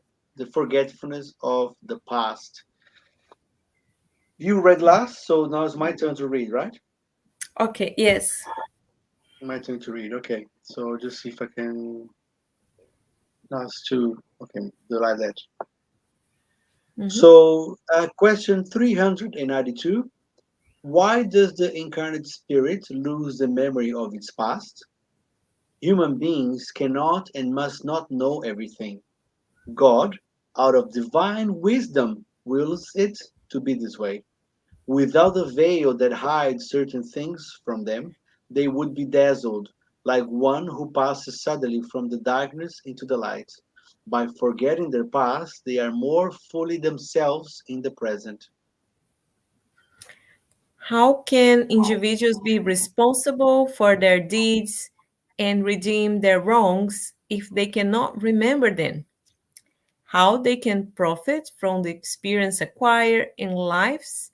forgetfulness of the past. You read last, so now it's my turn to read, right? Okay, yes. My turn to read. Okay, so just see if I can. No, it's too. Okay, do like that. Mhm. So, question 392. Why does the incarnate spirit lose the memory of its past? Human beings cannot and must not know everything. God, out of divine wisdom, wills it to be this way. Without a veil that hides certain things from them, they would be dazzled, like one who passes suddenly from the darkness into the light. By forgetting their past, they are more fully themselves in the present. How can individuals be responsible for their deeds and redeem their wrongs if they cannot remember them? How they can profit from the experience acquired in lives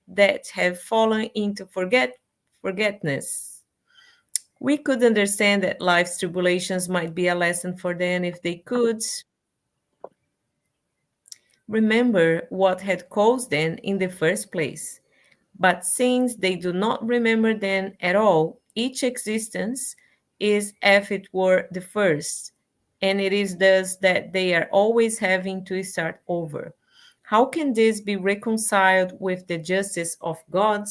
that have fallen into forgetness? We could understand that life's tribulations might be a lesson for them if they could remember what had caused them in the first place. But since they do not remember them at all, each existence is as it were the first, and it is thus that they are always having to start over. How can this be reconciled with the justice of God?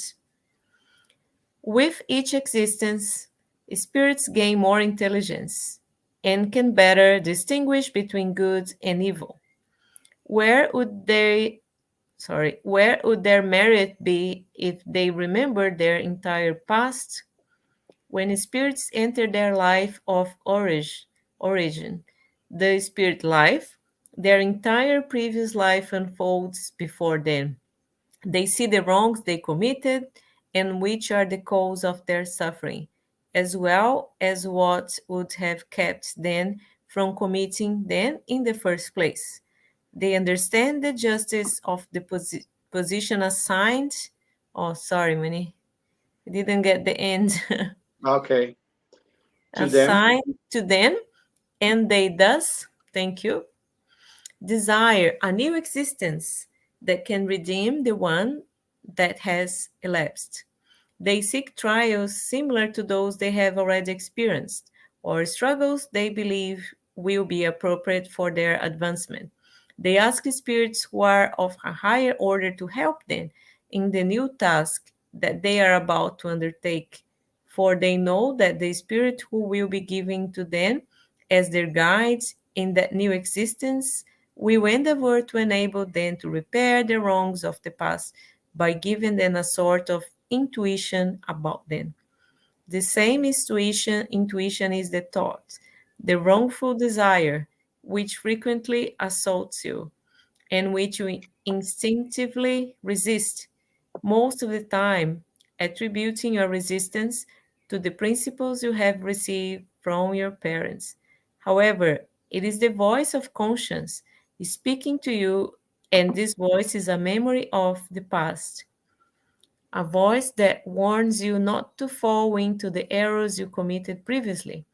With each existence, spirits gain more intelligence and can better distinguish between good and evil. Where would they where would their merit be if they remembered their entire past? When spirits enter their life of origin, the spirit life, their entire previous life unfolds before them. They see the wrongs they committed and which are the cause of their suffering, as well as what would have kept them from committing them in the first place. They understand the justice of the position assigned. Oh, sorry, Manny. I didn't get the end. Okay, to them. Assigned to them, and they thus, thank you, desire a new existence that can redeem the one that has elapsed. They seek trials similar to those they have already experienced, or struggles they believe will be appropriate for their advancement. They ask spirits who are of a higher order to help them in the new task that they are about to undertake, for they know that the spirit who will be given to them as their guides in that new existence will endeavor to enable them to repair the wrongs of the past by giving them a sort of intuition about them. The same intuition is the thought, the wrongful desire, which frequently assaults you and which you instinctively resist, most of the time attributing your resistance to the principles you have received from your parents. However, it is the voice of conscience speaking to you, and this voice is a memory of the past, a voice that warns you not to fall into the errors you committed previously.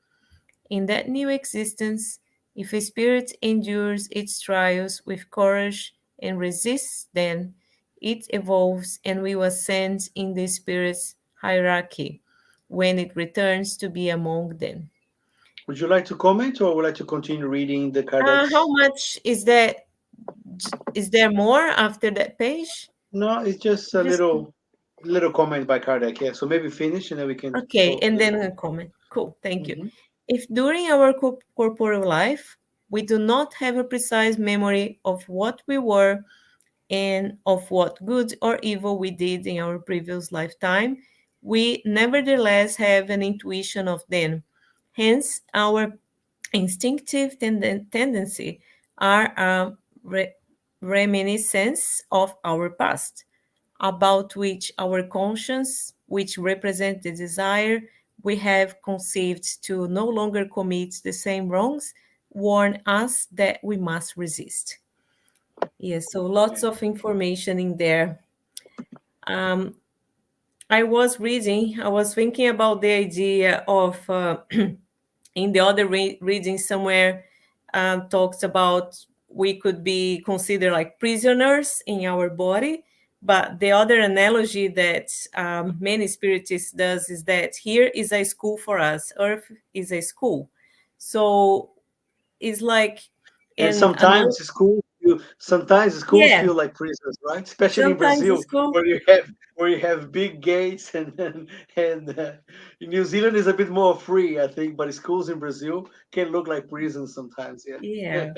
In that new existence, if a spirit endures its trials with courage and resists them, it evolves and will ascend in the spirit's hierarchy when it returns to be among them. Would you like to comment, or would you like to continue reading the How Kardec's? much is that? Is there more after that page? No, it's just a Just little comment by Kardec. Yeah, so maybe finish and then we can okay, talk a and little then bit. a comment. Cool, thank you. Hmm. If during our corporeal life we do not have a precise memory of what we were and of what good or evil we did in our previous lifetime. We nevertheless have an intuition of them. Hence, our instinctive tendency are a reminiscence of our past, about which our conscience, which represents the desire we have conceived to no longer commit the same wrongs, warn us that we must resist. Yes, so lots of information in there. Um, I was reading, I was thinking about the idea of, in the other reading somewhere, talks about we could be considered like prisoners in our body. But the other analogy that many spiritists does is that here is a school for us. Earth is a school. So it's like, And in another, sometimes schools yeah, feel like prisons, right? Especially in sometimes the Brazil, school, where you have big gates, and New Zealand is a bit more free, I think, but schools in Brazil can look like prisons sometimes. Yeah. yeah.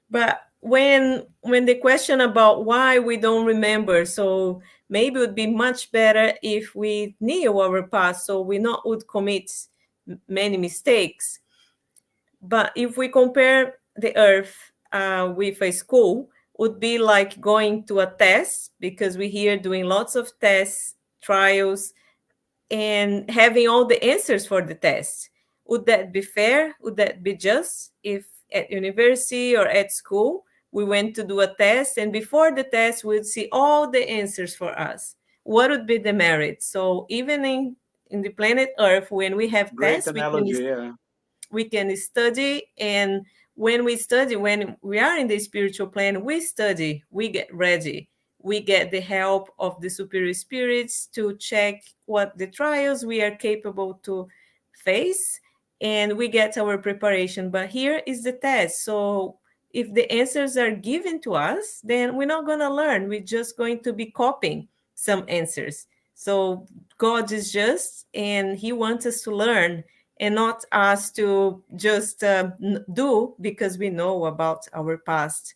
But when the question about why we don't remember, so maybe it would be much better if we knew our past, so we not would commit many mistakes. But if we compare the Earth with a school, would be like going to a test, because we here doing lots of tests, trials, and having all the answers for the test. Would that be fair? Would that be just if at university or at school we went to do a test and before the test we'd see all the answers for us? What would be the merit? So even in the planet Earth, when we have Great tests, analogy. Yeah. we can study, and when we study, when we are in the spiritual plane, we study, we get ready, we get the help of the superior spirits to check what the trials we are capable to face, and we get our preparation. But here is the test. So if the answers are given to us, then we're not going to learn, we're just going to be copying some answers. So God is just, and he wants us to learn, and not us to just do because we know about our past.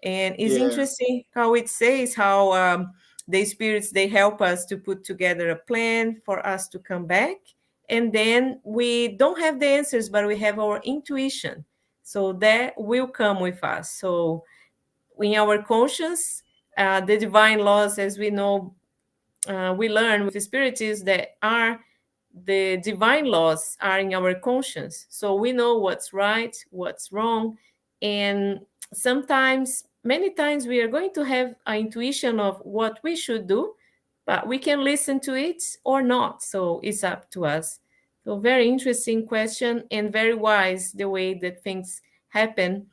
And it's Yeah. interesting how it says how the spirits, they help us to put together a plan for us to come back, and then we don't have the answers, but we have our intuition, so that will come with us. So in our conscience, the divine laws, as we know, we learn with spiritists, that are the divine laws are in our conscience. So we know what's right, what's wrong. And sometimes, many times, we are going to have an intuition of what we should do, but we can listen to it or not. So it's up to us. So, very interesting question, and very wise the way that things happen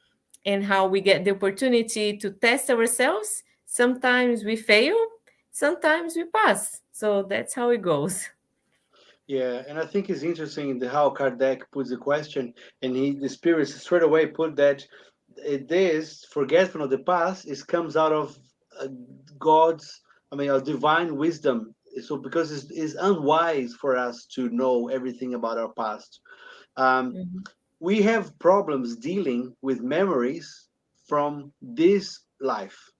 and how we get the opportunity to test ourselves. Sometimes we fail, sometimes we pass. So that's how it goes. Yeah, and I think it's interesting how Kardec puts the question, and the spirits straight away put that this forgetful of the past is comes out of uh, God's, I mean, a divine wisdom. So because it's unwise for us to know everything about our past. Um, Mhm. we have problems dealing with memories from this life.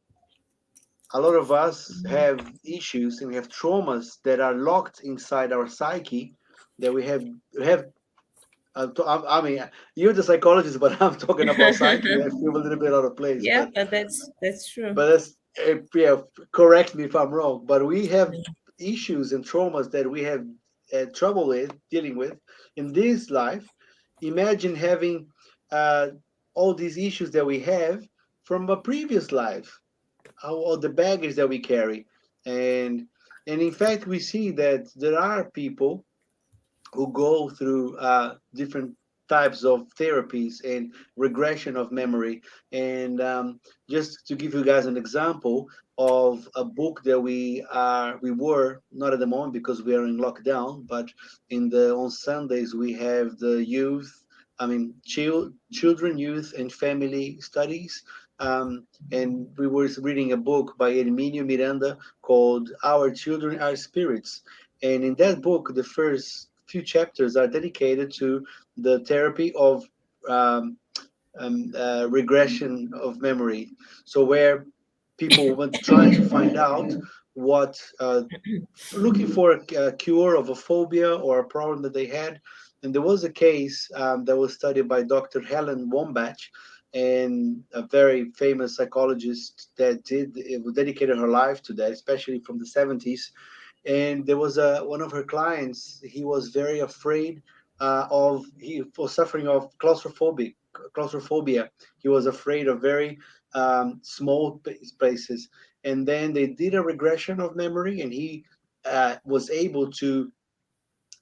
A lot of us have issues and we have traumas that are locked inside our psyche that we have I mean, you're the psychologist, but I'm talking about psyche. I feel a little bit out of place, Yeah, but but that's true. that's yeah. Correct me if I'm wrong, but we have issues and traumas that we have trouble with dealing with in this life. Imagine having uh, all these issues that we have from a previous life, all the baggage that we carry, and in fact, we see that there are people who go through different types of therapies and regression of memory. And just to give you guys an example of a book that we were not at the moment because we are in lockdown, but in the on Sundays we have the youth. I mean, children, youth, and family studies. And we were reading a book by Herminio Miranda called "Our Children Are Spirits," and in that book, the first few chapters are dedicated to the therapy of um, regression of memory. So where people were trying to find out what, looking for a cure of a phobia or a problem that they had. And there was a case that was studied by Dr. Helen Wombach, and a very famous psychologist that dedicated her life to that, especially from the 70s. And there was one of her clients. He was very afraid he was suffering of claustrophobia. He was afraid of very small spaces. And then they did a regression of memory, and he was able to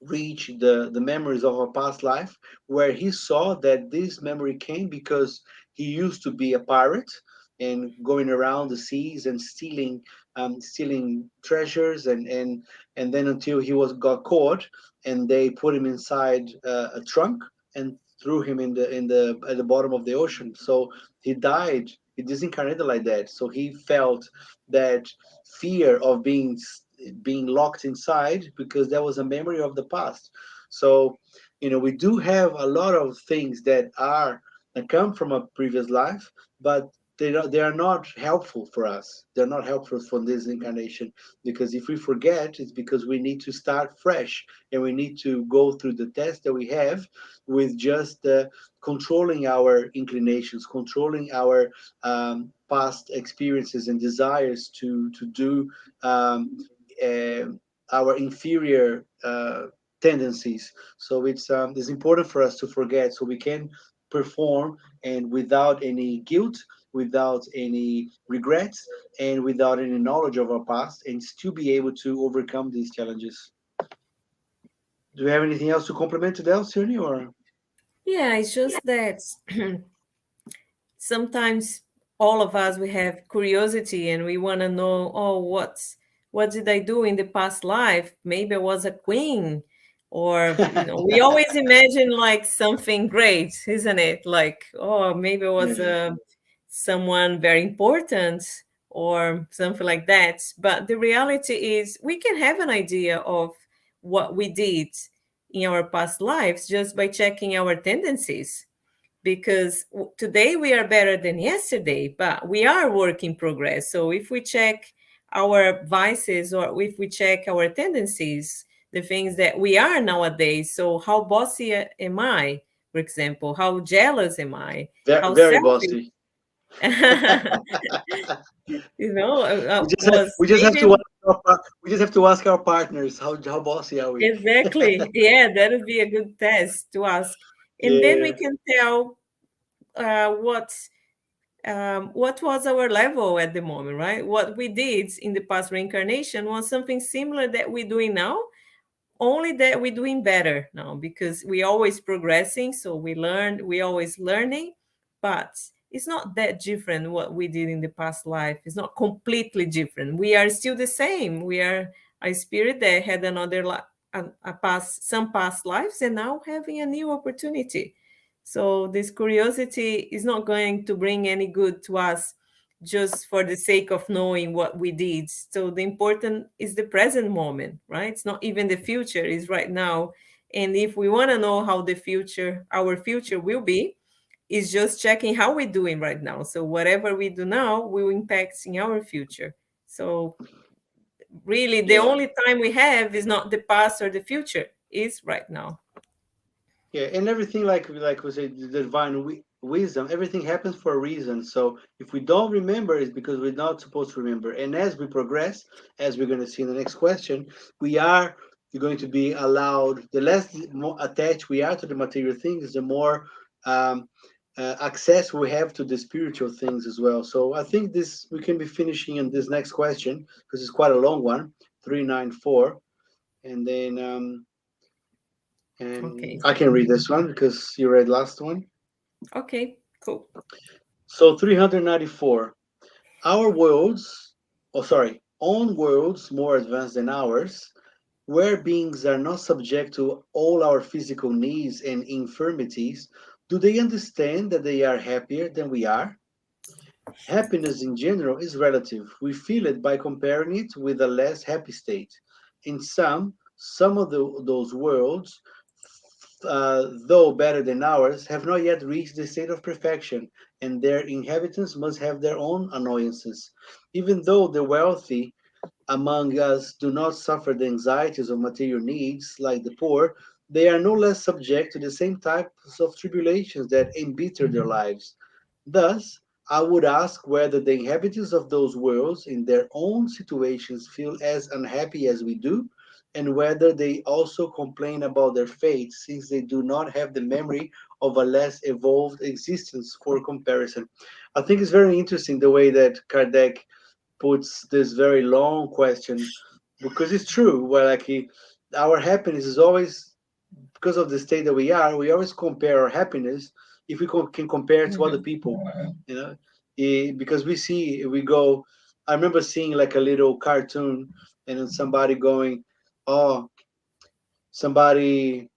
reach the memories of a past life, where he saw that this memory came because he used to be a pirate and going around the seas and stealing treasures, and then until he was got caught, and they put him inside a trunk and threw him in the at the bottom of the ocean. So he died, he disincarnated like that. So he felt that fear of being locked inside, because that was a memory of the past. So, we do have a lot of things that come from a previous life, but they are not helpful for us. They're not helpful for this incarnation, because if we forget, it's because we need to start fresh, and we need to go through the test that we have with just controlling our inclinations, controlling our past experiences and desires to do um, uh, our inferior tendencies. So it's important for us to forget, so we can perform, and without any guilt, without any regrets, and without any knowledge of our past, and still be able to overcome these challenges. Do you have anything else to complement to that, Suni, or? Yeah, it's just that sometimes all of us we have curiosity and we want to know, oh, what did I do in the past life? Maybe I was a queen, or we always imagine like something great, isn't it? Like, oh, maybe I was Yeah. someone very important or something like that. But the reality is we can have an idea of what we did in our past lives just by checking our tendencies, because today we are better than yesterday, but we are work in progress. So if we check our vices, or if we check our tendencies, the things that we are nowadays, so how bossy am I, for example, how jealous am I, Very, how very selfish, bossy. was We just have maybe. to we just have to ask our partners how bossy are we. Exactly, yeah, that would be a good test to ask, and then we Yeah. can tell what was our level at the moment, right? What we did in the past reincarnation was something similar that we're doing now, only that we're doing better now, because we always progressing. So we always learning, but it's not that different what we did in the past life. It's not completely different. We are still the same. We are a spirit that had another a past, some past lives, and now having a new opportunity. So this curiosity is not going to bring any good to us just for the sake of knowing what we did. So the important is the present moment, right? It's not even the future, it's right now. And if we want to know how our future will be, is just checking how we're doing right now. So whatever we do now will impact in our future. So really the Yeah. only time we have is not the past or the future, is right now. Yeah, and everything, like we say, the divine wisdom, everything happens for a reason. So if we don't remember, it's because we're not supposed to remember. And as we progress, as we're going to see in the next question, we are going to be allowed. The less more attached we are to the material things, the more um, access we have to the spiritual things as well. So I think this we can be finishing in this next question, because it's quite a long one, 394, and then. And Okay. I can read this one because you read last one. Okay, cool. So 394. Our worlds, own worlds more advanced than ours, where beings are not subject to all our physical needs and infirmities, do they understand that they are happier than we are? Happiness in general is relative. We feel it by comparing it with a less happy state. In some of those worlds though better than ours, have not yet reached the state of perfection, and their inhabitants must have their own annoyances. Even though the wealthy among us do not suffer the anxieties of material needs like the poor, they are no less subject to the same types of tribulations that embitter their lives. Thus, I would ask whether the inhabitants of those worlds in their own situations feel as unhappy as we do, and whether they also complain about their fate since they do not have the memory of a less evolved existence for comparison. I think it's very interesting the way that Kardec puts this very long question because it's true. Well, like our happiness is always because of the state that we are. We always compare our happiness if we can compare it to other Mhm. people, you know, because we see we go. I remember seeing like a little cartoon and then somebody going, "Oh, somebody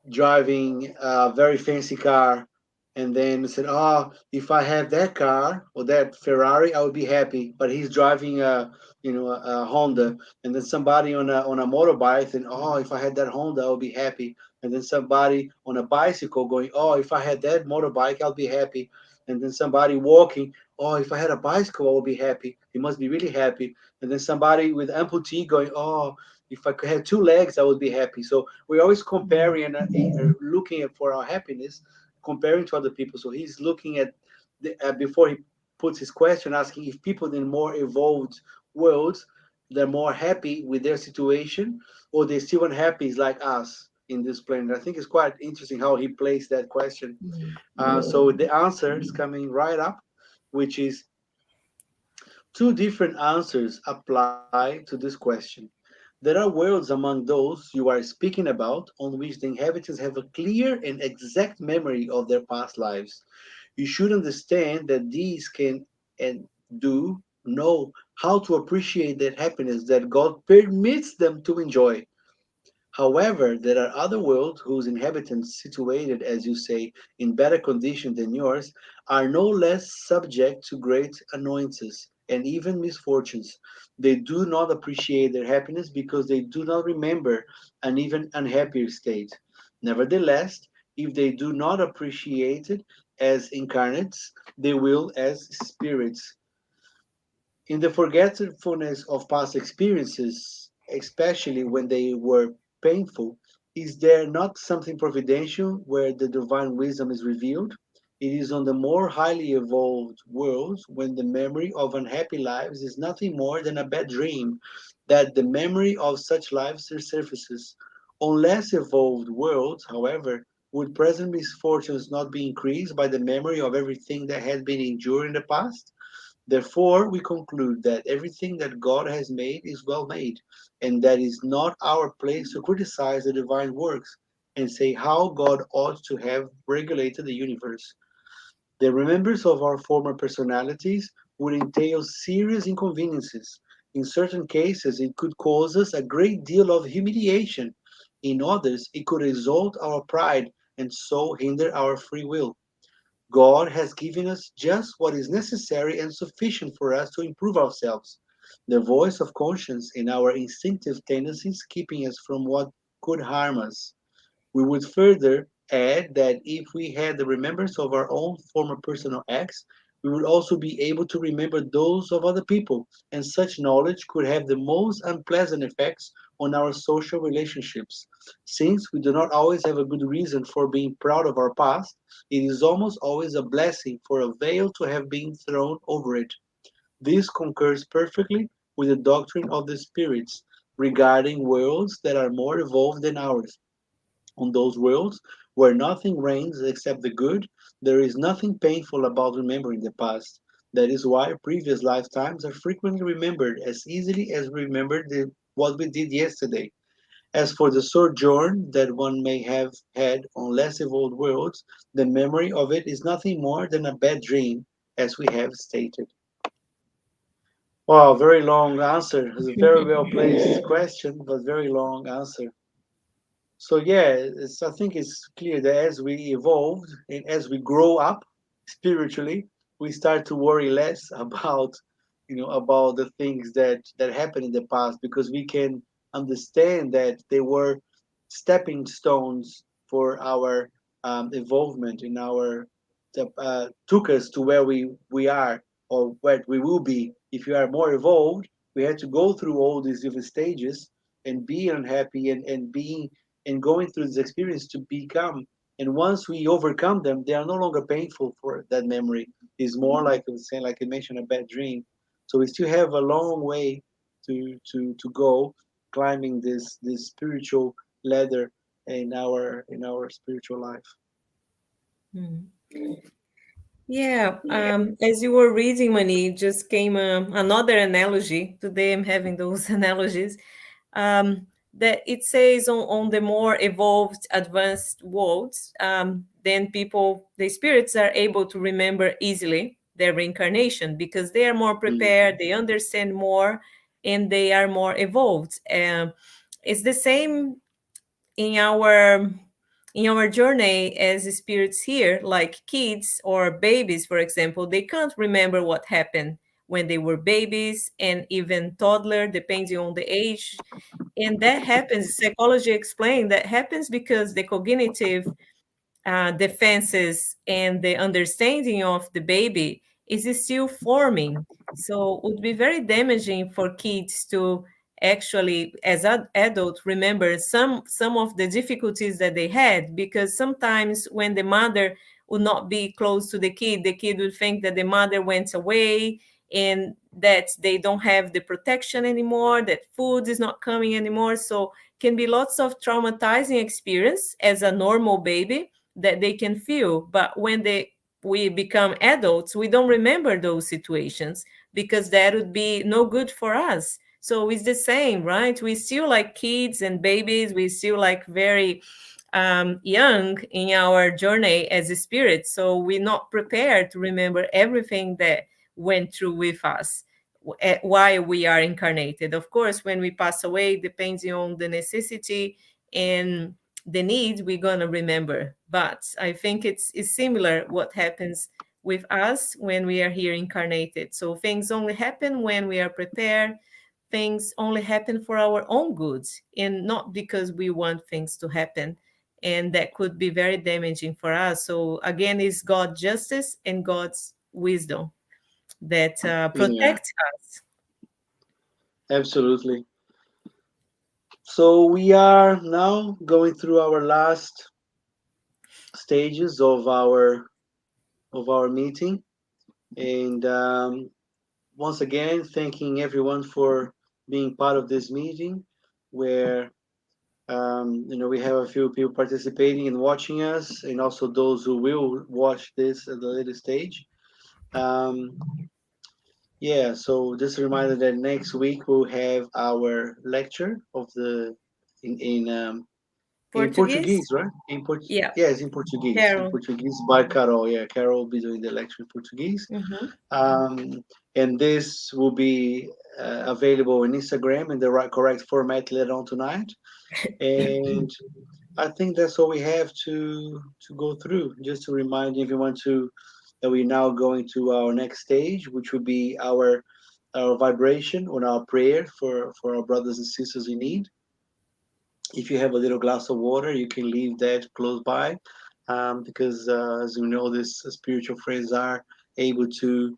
driving a very fancy car and then said, "Oh, if I have that car or that Ferrari, I would be happy." But he's driving a Honda, and then somebody on a motorbike and, "Oh, if I had that Honda, I would be happy." And then somebody on a bicycle going, "Oh, if I had that motorbike, I'll be happy." And then somebody walking, "Oh, if I had a bicycle, I would be happy." He must be really happy. And then somebody with amputee going, "Oh, if I could have two legs, I would be happy." So we're always comparing and looking for our happiness, comparing to other people. So he's looking at before he puts his question, asking if people in more evolved worlds they're more happy with their situation or they're still unhappy like us in this planet. I think it's quite interesting how he placed that question. So the answer is coming right up, which is two different answers apply to this question. There are worlds among those you are speaking about on which the inhabitants have a clear and exact memory of their past lives. You should understand that these can and do know how to appreciate that happiness that God permits them to enjoy. However, there are other worlds whose inhabitants, situated, as you say, in better condition than yours, are no less subject to great annoyances and even misfortunes. They do not appreciate their happiness because they do not remember an even unhappier state. Nevertheless, if they do not appreciate it as incarnates, they will as spirits. In the forgetfulness of past experiences, especially when they were painful, is there not something providential where the divine wisdom is revealed? It is on the more highly evolved worlds when the memory of unhappy lives is nothing more than a bad dream that the memory of such lives resurfaces. On less evolved worlds, however, would present misfortunes not be increased by the memory of everything that had been endured in the past? Therefore, we conclude that everything that God has made is well made, and that it is not our place to criticize the divine works and say how God ought to have regulated the universe. The remembrance of our former personalities would entail serious inconveniences. In certain cases, it could cause us a great deal of humiliation. In others, it could exalt our pride and so hinder our free will. God has given us just what is necessary and sufficient for us to improve ourselves. The voice of conscience in our instinctive tendencies keeping us from what could harm us. We would further add that if we had the remembrance of our own former personal acts, we would also be able to remember those of other people, and such knowledge could have the most unpleasant effects on our social relationships. Since we do not always have a good reason for being proud of our past, it is almost always a blessing for a veil to have been thrown over it. This concurs perfectly with the doctrine of the spirits regarding worlds that are more evolved than ours. On those worlds where nothing reigns except the good, there is nothing painful about remembering the past. That is why previous lifetimes are frequently remembered as easily as we remember what we did yesterday. As for the sojourn that one may have had on less evolved worlds, the memory of it is nothing more than a bad dream, as we have stated. Wow, very long answer. It's a very well placed question, but very long answer. So yeah, I think it's clear that as we evolved and as we grow up spiritually, we start to worry less about, about the things that happened in the past because we can understand that they were stepping stones for our involvement in our took us to where we are or where we will be. If you are more evolved, we had to go through all these different stages and be unhappy and being and going through this experience to become. And once we overcome them, they are no longer painful for that memory. It's more like I was saying, like I mentioned, a bad dream. So we still have a long way to go climbing this spiritual ladder in our spiritual life. Mhm. Yeah, as you were reading, Mani, just came another analogy. Today I'm having those analogies. That it says on the more evolved, advanced worlds, then people, the spirits are able to remember easily their reincarnation because they are more Mm, prepared, they understand more, and they are more evolved. It's the same in our journey as spirits here, like kids or babies, for example. They can't remember what happened when they were babies and even toddler, depending on the age. And that happens, psychology explained that happens because the cognitive defenses and the understanding of the baby is still forming. So it would be very damaging for kids to actually, as adults, remember some of the difficulties that they had, because sometimes when the mother would not be close to the kid would think that the mother went away and that they don't have the protection anymore, that food is not coming anymore. So can be lots of traumatizing experience as a normal baby that they can feel. But when we become adults, we don't remember those situations because that would be no good for us. So it's the same, right? We still like kids and babies. We still like very young in our journey as a spirit. So we're not prepared to remember everything that went through with us while we are incarnated. Of course, when we pass away, depending on the necessity and the need, we're going to remember. But I think it's similar what happens with us when we are here incarnated. So things only happen when we are prepared. Things only happen for our own goods and not because we want things to happen. And that could be very damaging for us. So again, it's God's justice and God's wisdom that yeah, protects us. absolutely. So we are now going through our last stages of our meeting, and once again, thanking everyone for being part of this meeting, where we have a few people participating and watching us, and also those who will watch this at the later stage. Um, yeah, so just a reminder that next week we'll have our lecture of the in Portuguese? Portuguese, right? Yeah, Yes, in Portuguese. In Carol. Portuguese by Carol. Yeah, Carol will be doing the lecture in Portuguese. Hmm. Um, and this will be available on Instagram in the correct format later on tonight. And I think that's all we have to go through. Just to remind everyone to that we're now going to our next stage, which will be our vibration on our prayer for our brothers and sisters in need. If you have a little glass of water, you can leave that close by, because as you know, these spiritual friends are able to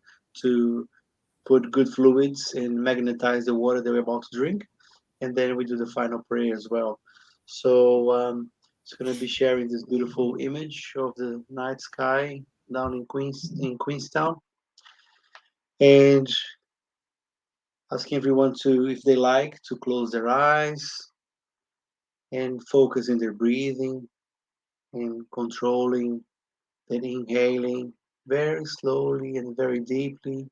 put good fluids and magnetize the water that we're about to drink, and then we do the final prayer as well. So it's going to be sharing this beautiful image of the night sky down in Queenstown, and asking everyone to, if they like, to close their eyes and focus in their breathing and controlling, then inhaling very slowly and very deeply,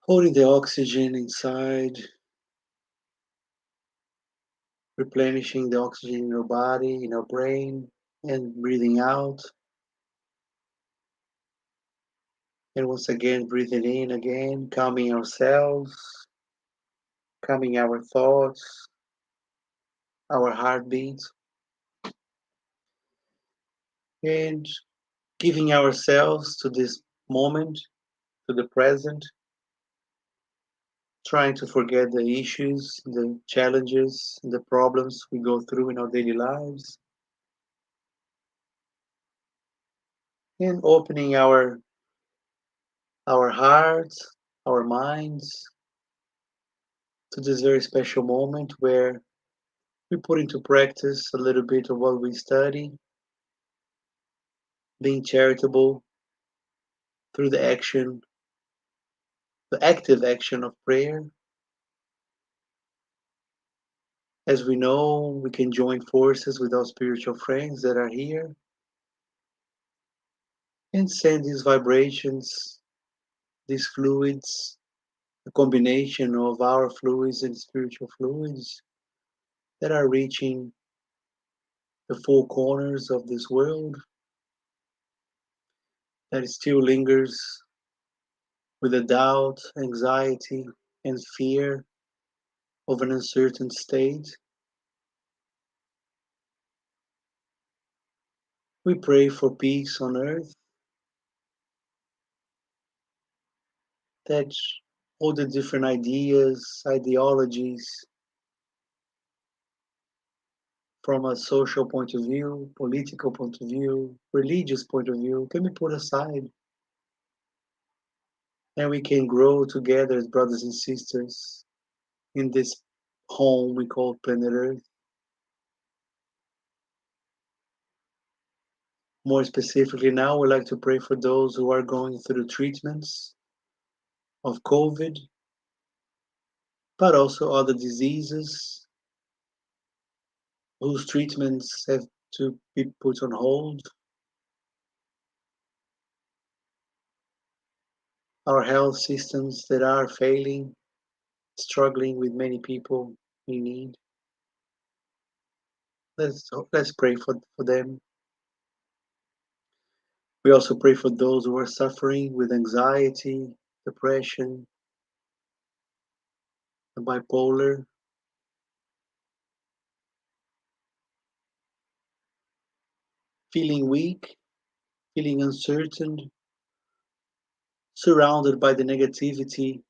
holding the oxygen inside, replenishing the oxygen in your body, in your brain, and breathing out. And once again, breathing in again, calming ourselves, calming our thoughts, our heartbeats, and giving ourselves to this moment, to the present, trying to forget the issues, the challenges, the problems we go through in our daily lives, and opening our hearts, our minds to this very special moment where we put into practice a little bit of what we study, being charitable through the active action of prayer. As we know, we can join forces with our spiritual friends that are here and send these vibrations, these fluids, a combination of our fluids and spiritual fluids that are reaching the four corners of this world that still lingers with the doubt, anxiety, and fear of an uncertain state. We pray for peace on earth, that all the different ideas, ideologies, from a social point of view, political point of view, religious point of view, can be put aside. And we can grow together as brothers and sisters in this home we call planet Earth. More specifically now, we'd like to pray for those who are going through treatments of COVID, but also other diseases whose treatments have to be put on hold. Our health systems that are failing, struggling with many people in need. Let's pray for them. We also pray for those who are suffering with anxiety, depression, bipolar, feeling weak, feeling uncertain, surrounded by the negativity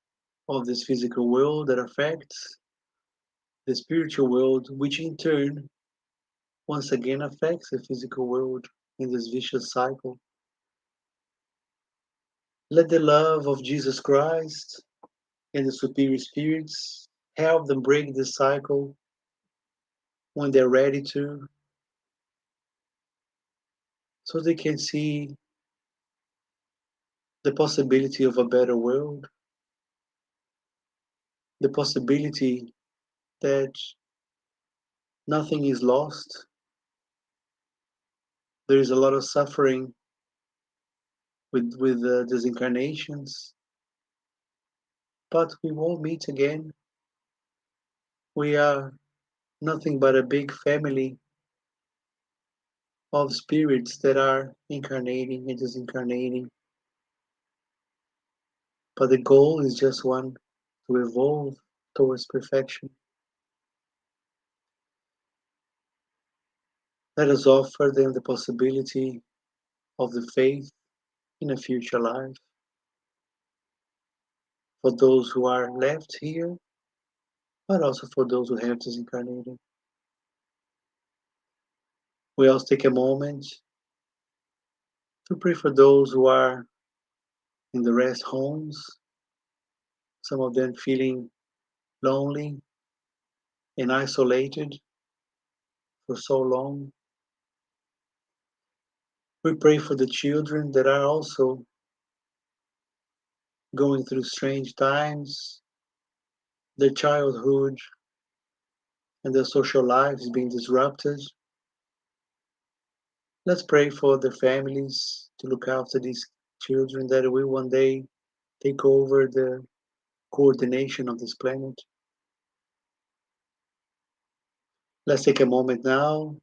of this physical world that affects the spiritual world, which in turn once again affects the physical world in this vicious cycle. Let the love of Jesus Christ and the superior spirits help them break this cycle when they're ready to, so they can see the possibility of a better world, the possibility that nothing is lost. There is a lot of suffering with these incarnations, but we won't meet again. We are nothing but a big family of spirits that are incarnating and disincarnating. But the goal is just one, to evolve towards perfection. Let us offer them the possibility of the faith in a future life. For those who are left here, but also for those who have disincarnated. We also take a moment to pray for those who are in the rest homes, some of them feeling lonely and isolated for so long. We pray for the children that are also going through strange times, their childhood and their social life is being disrupted. Let's pray for the families to look after these children that will one day take over the coordination of this planet. Let's take a moment now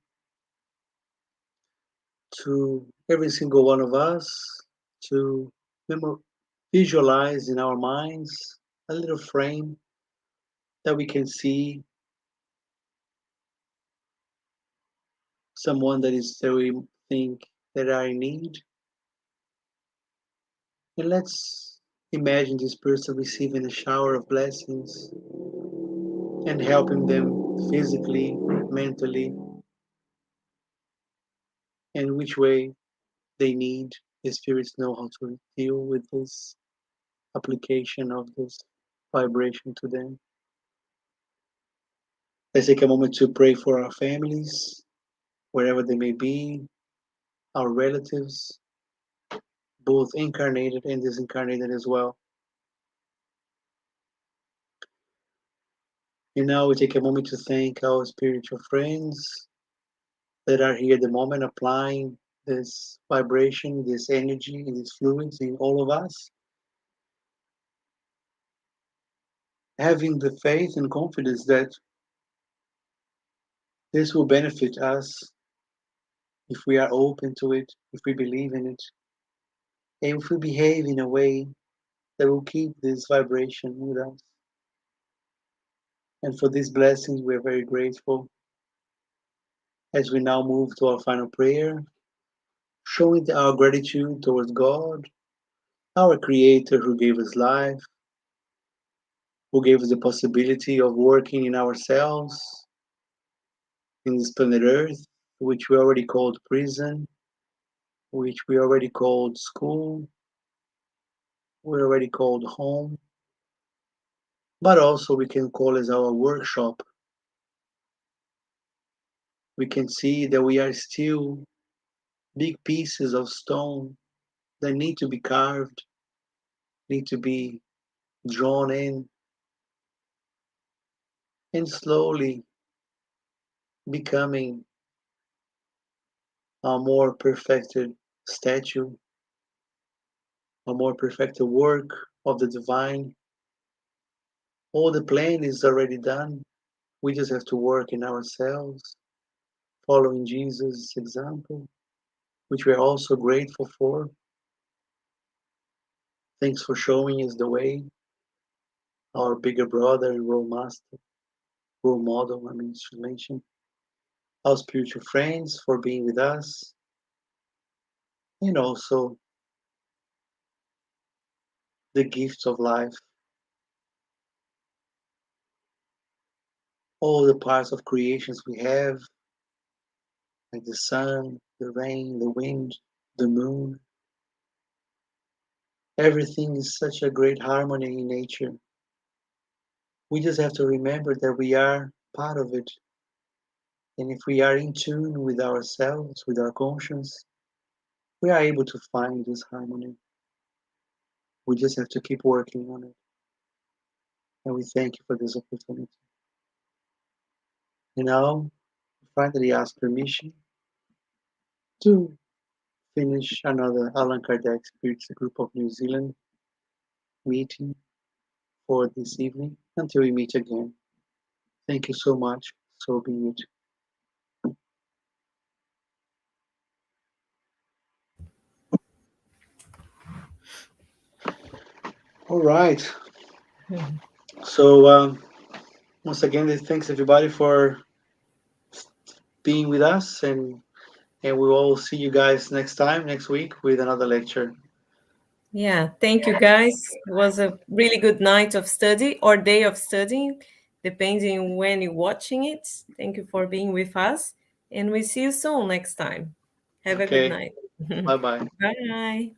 to every single one of us to visualize in our minds a little frame that we can see someone that we think that are in need. And let's Imagine this person receiving a shower of blessings and helping them physically, mentally, and which way they need. The spirits know how to deal with this application of this vibration to them. Let's take a moment to pray for our families, wherever they may be, our relatives, both incarnated and disincarnated as well. And now we take a moment to thank our spiritual friends that are here at the moment applying this vibration, this energy, and these fluids in all of us, having the faith and confidence that this will benefit us if we are open to it, if we believe in it, and if we behave in a way that will keep this vibration with us. And for these blessings, we are very grateful as we now move to our final prayer, showing our gratitude towards God, our Creator who gave us life, who gave us the possibility of working in ourselves, in this planet Earth, which we already called prison, which we already called school, we already called home, but also we can call as our workshop. We can see that we are still big pieces of stone that need to be carved, need to be drawn in, and slowly becoming a more perfected statue, a more perfected work of the divine. All the plan is already done. We just have to work in ourselves, following Jesus' example, which we are also grateful for. Thanks for showing us the way, our bigger brother and role master, role model, mention, our spiritual friends for being with us, and also the gifts of life, all the parts of creations we have, like the sun, the rain, the wind, the moon. Everything is such a great harmony in nature. We just have to remember that we are part of it. And if we are in tune with ourselves, with our conscience, we are able to find this harmony. We just have to keep working on it. And we thank you for this opportunity. And now, finally ask permission to finish another Allan Kardec Spirits Group of New Zealand meeting for this evening until we meet again. Thank you so much. So be it. All right. So once again, thanks everybody for being with us, and we will see you guys next time, next week, with another lecture. Yeah, thank you guys. It was a really good night of study or day of studying, depending when you're watching it. Thank you for being with us, and we see you soon next time. Have a good Okay. night. Bye bye. Bye.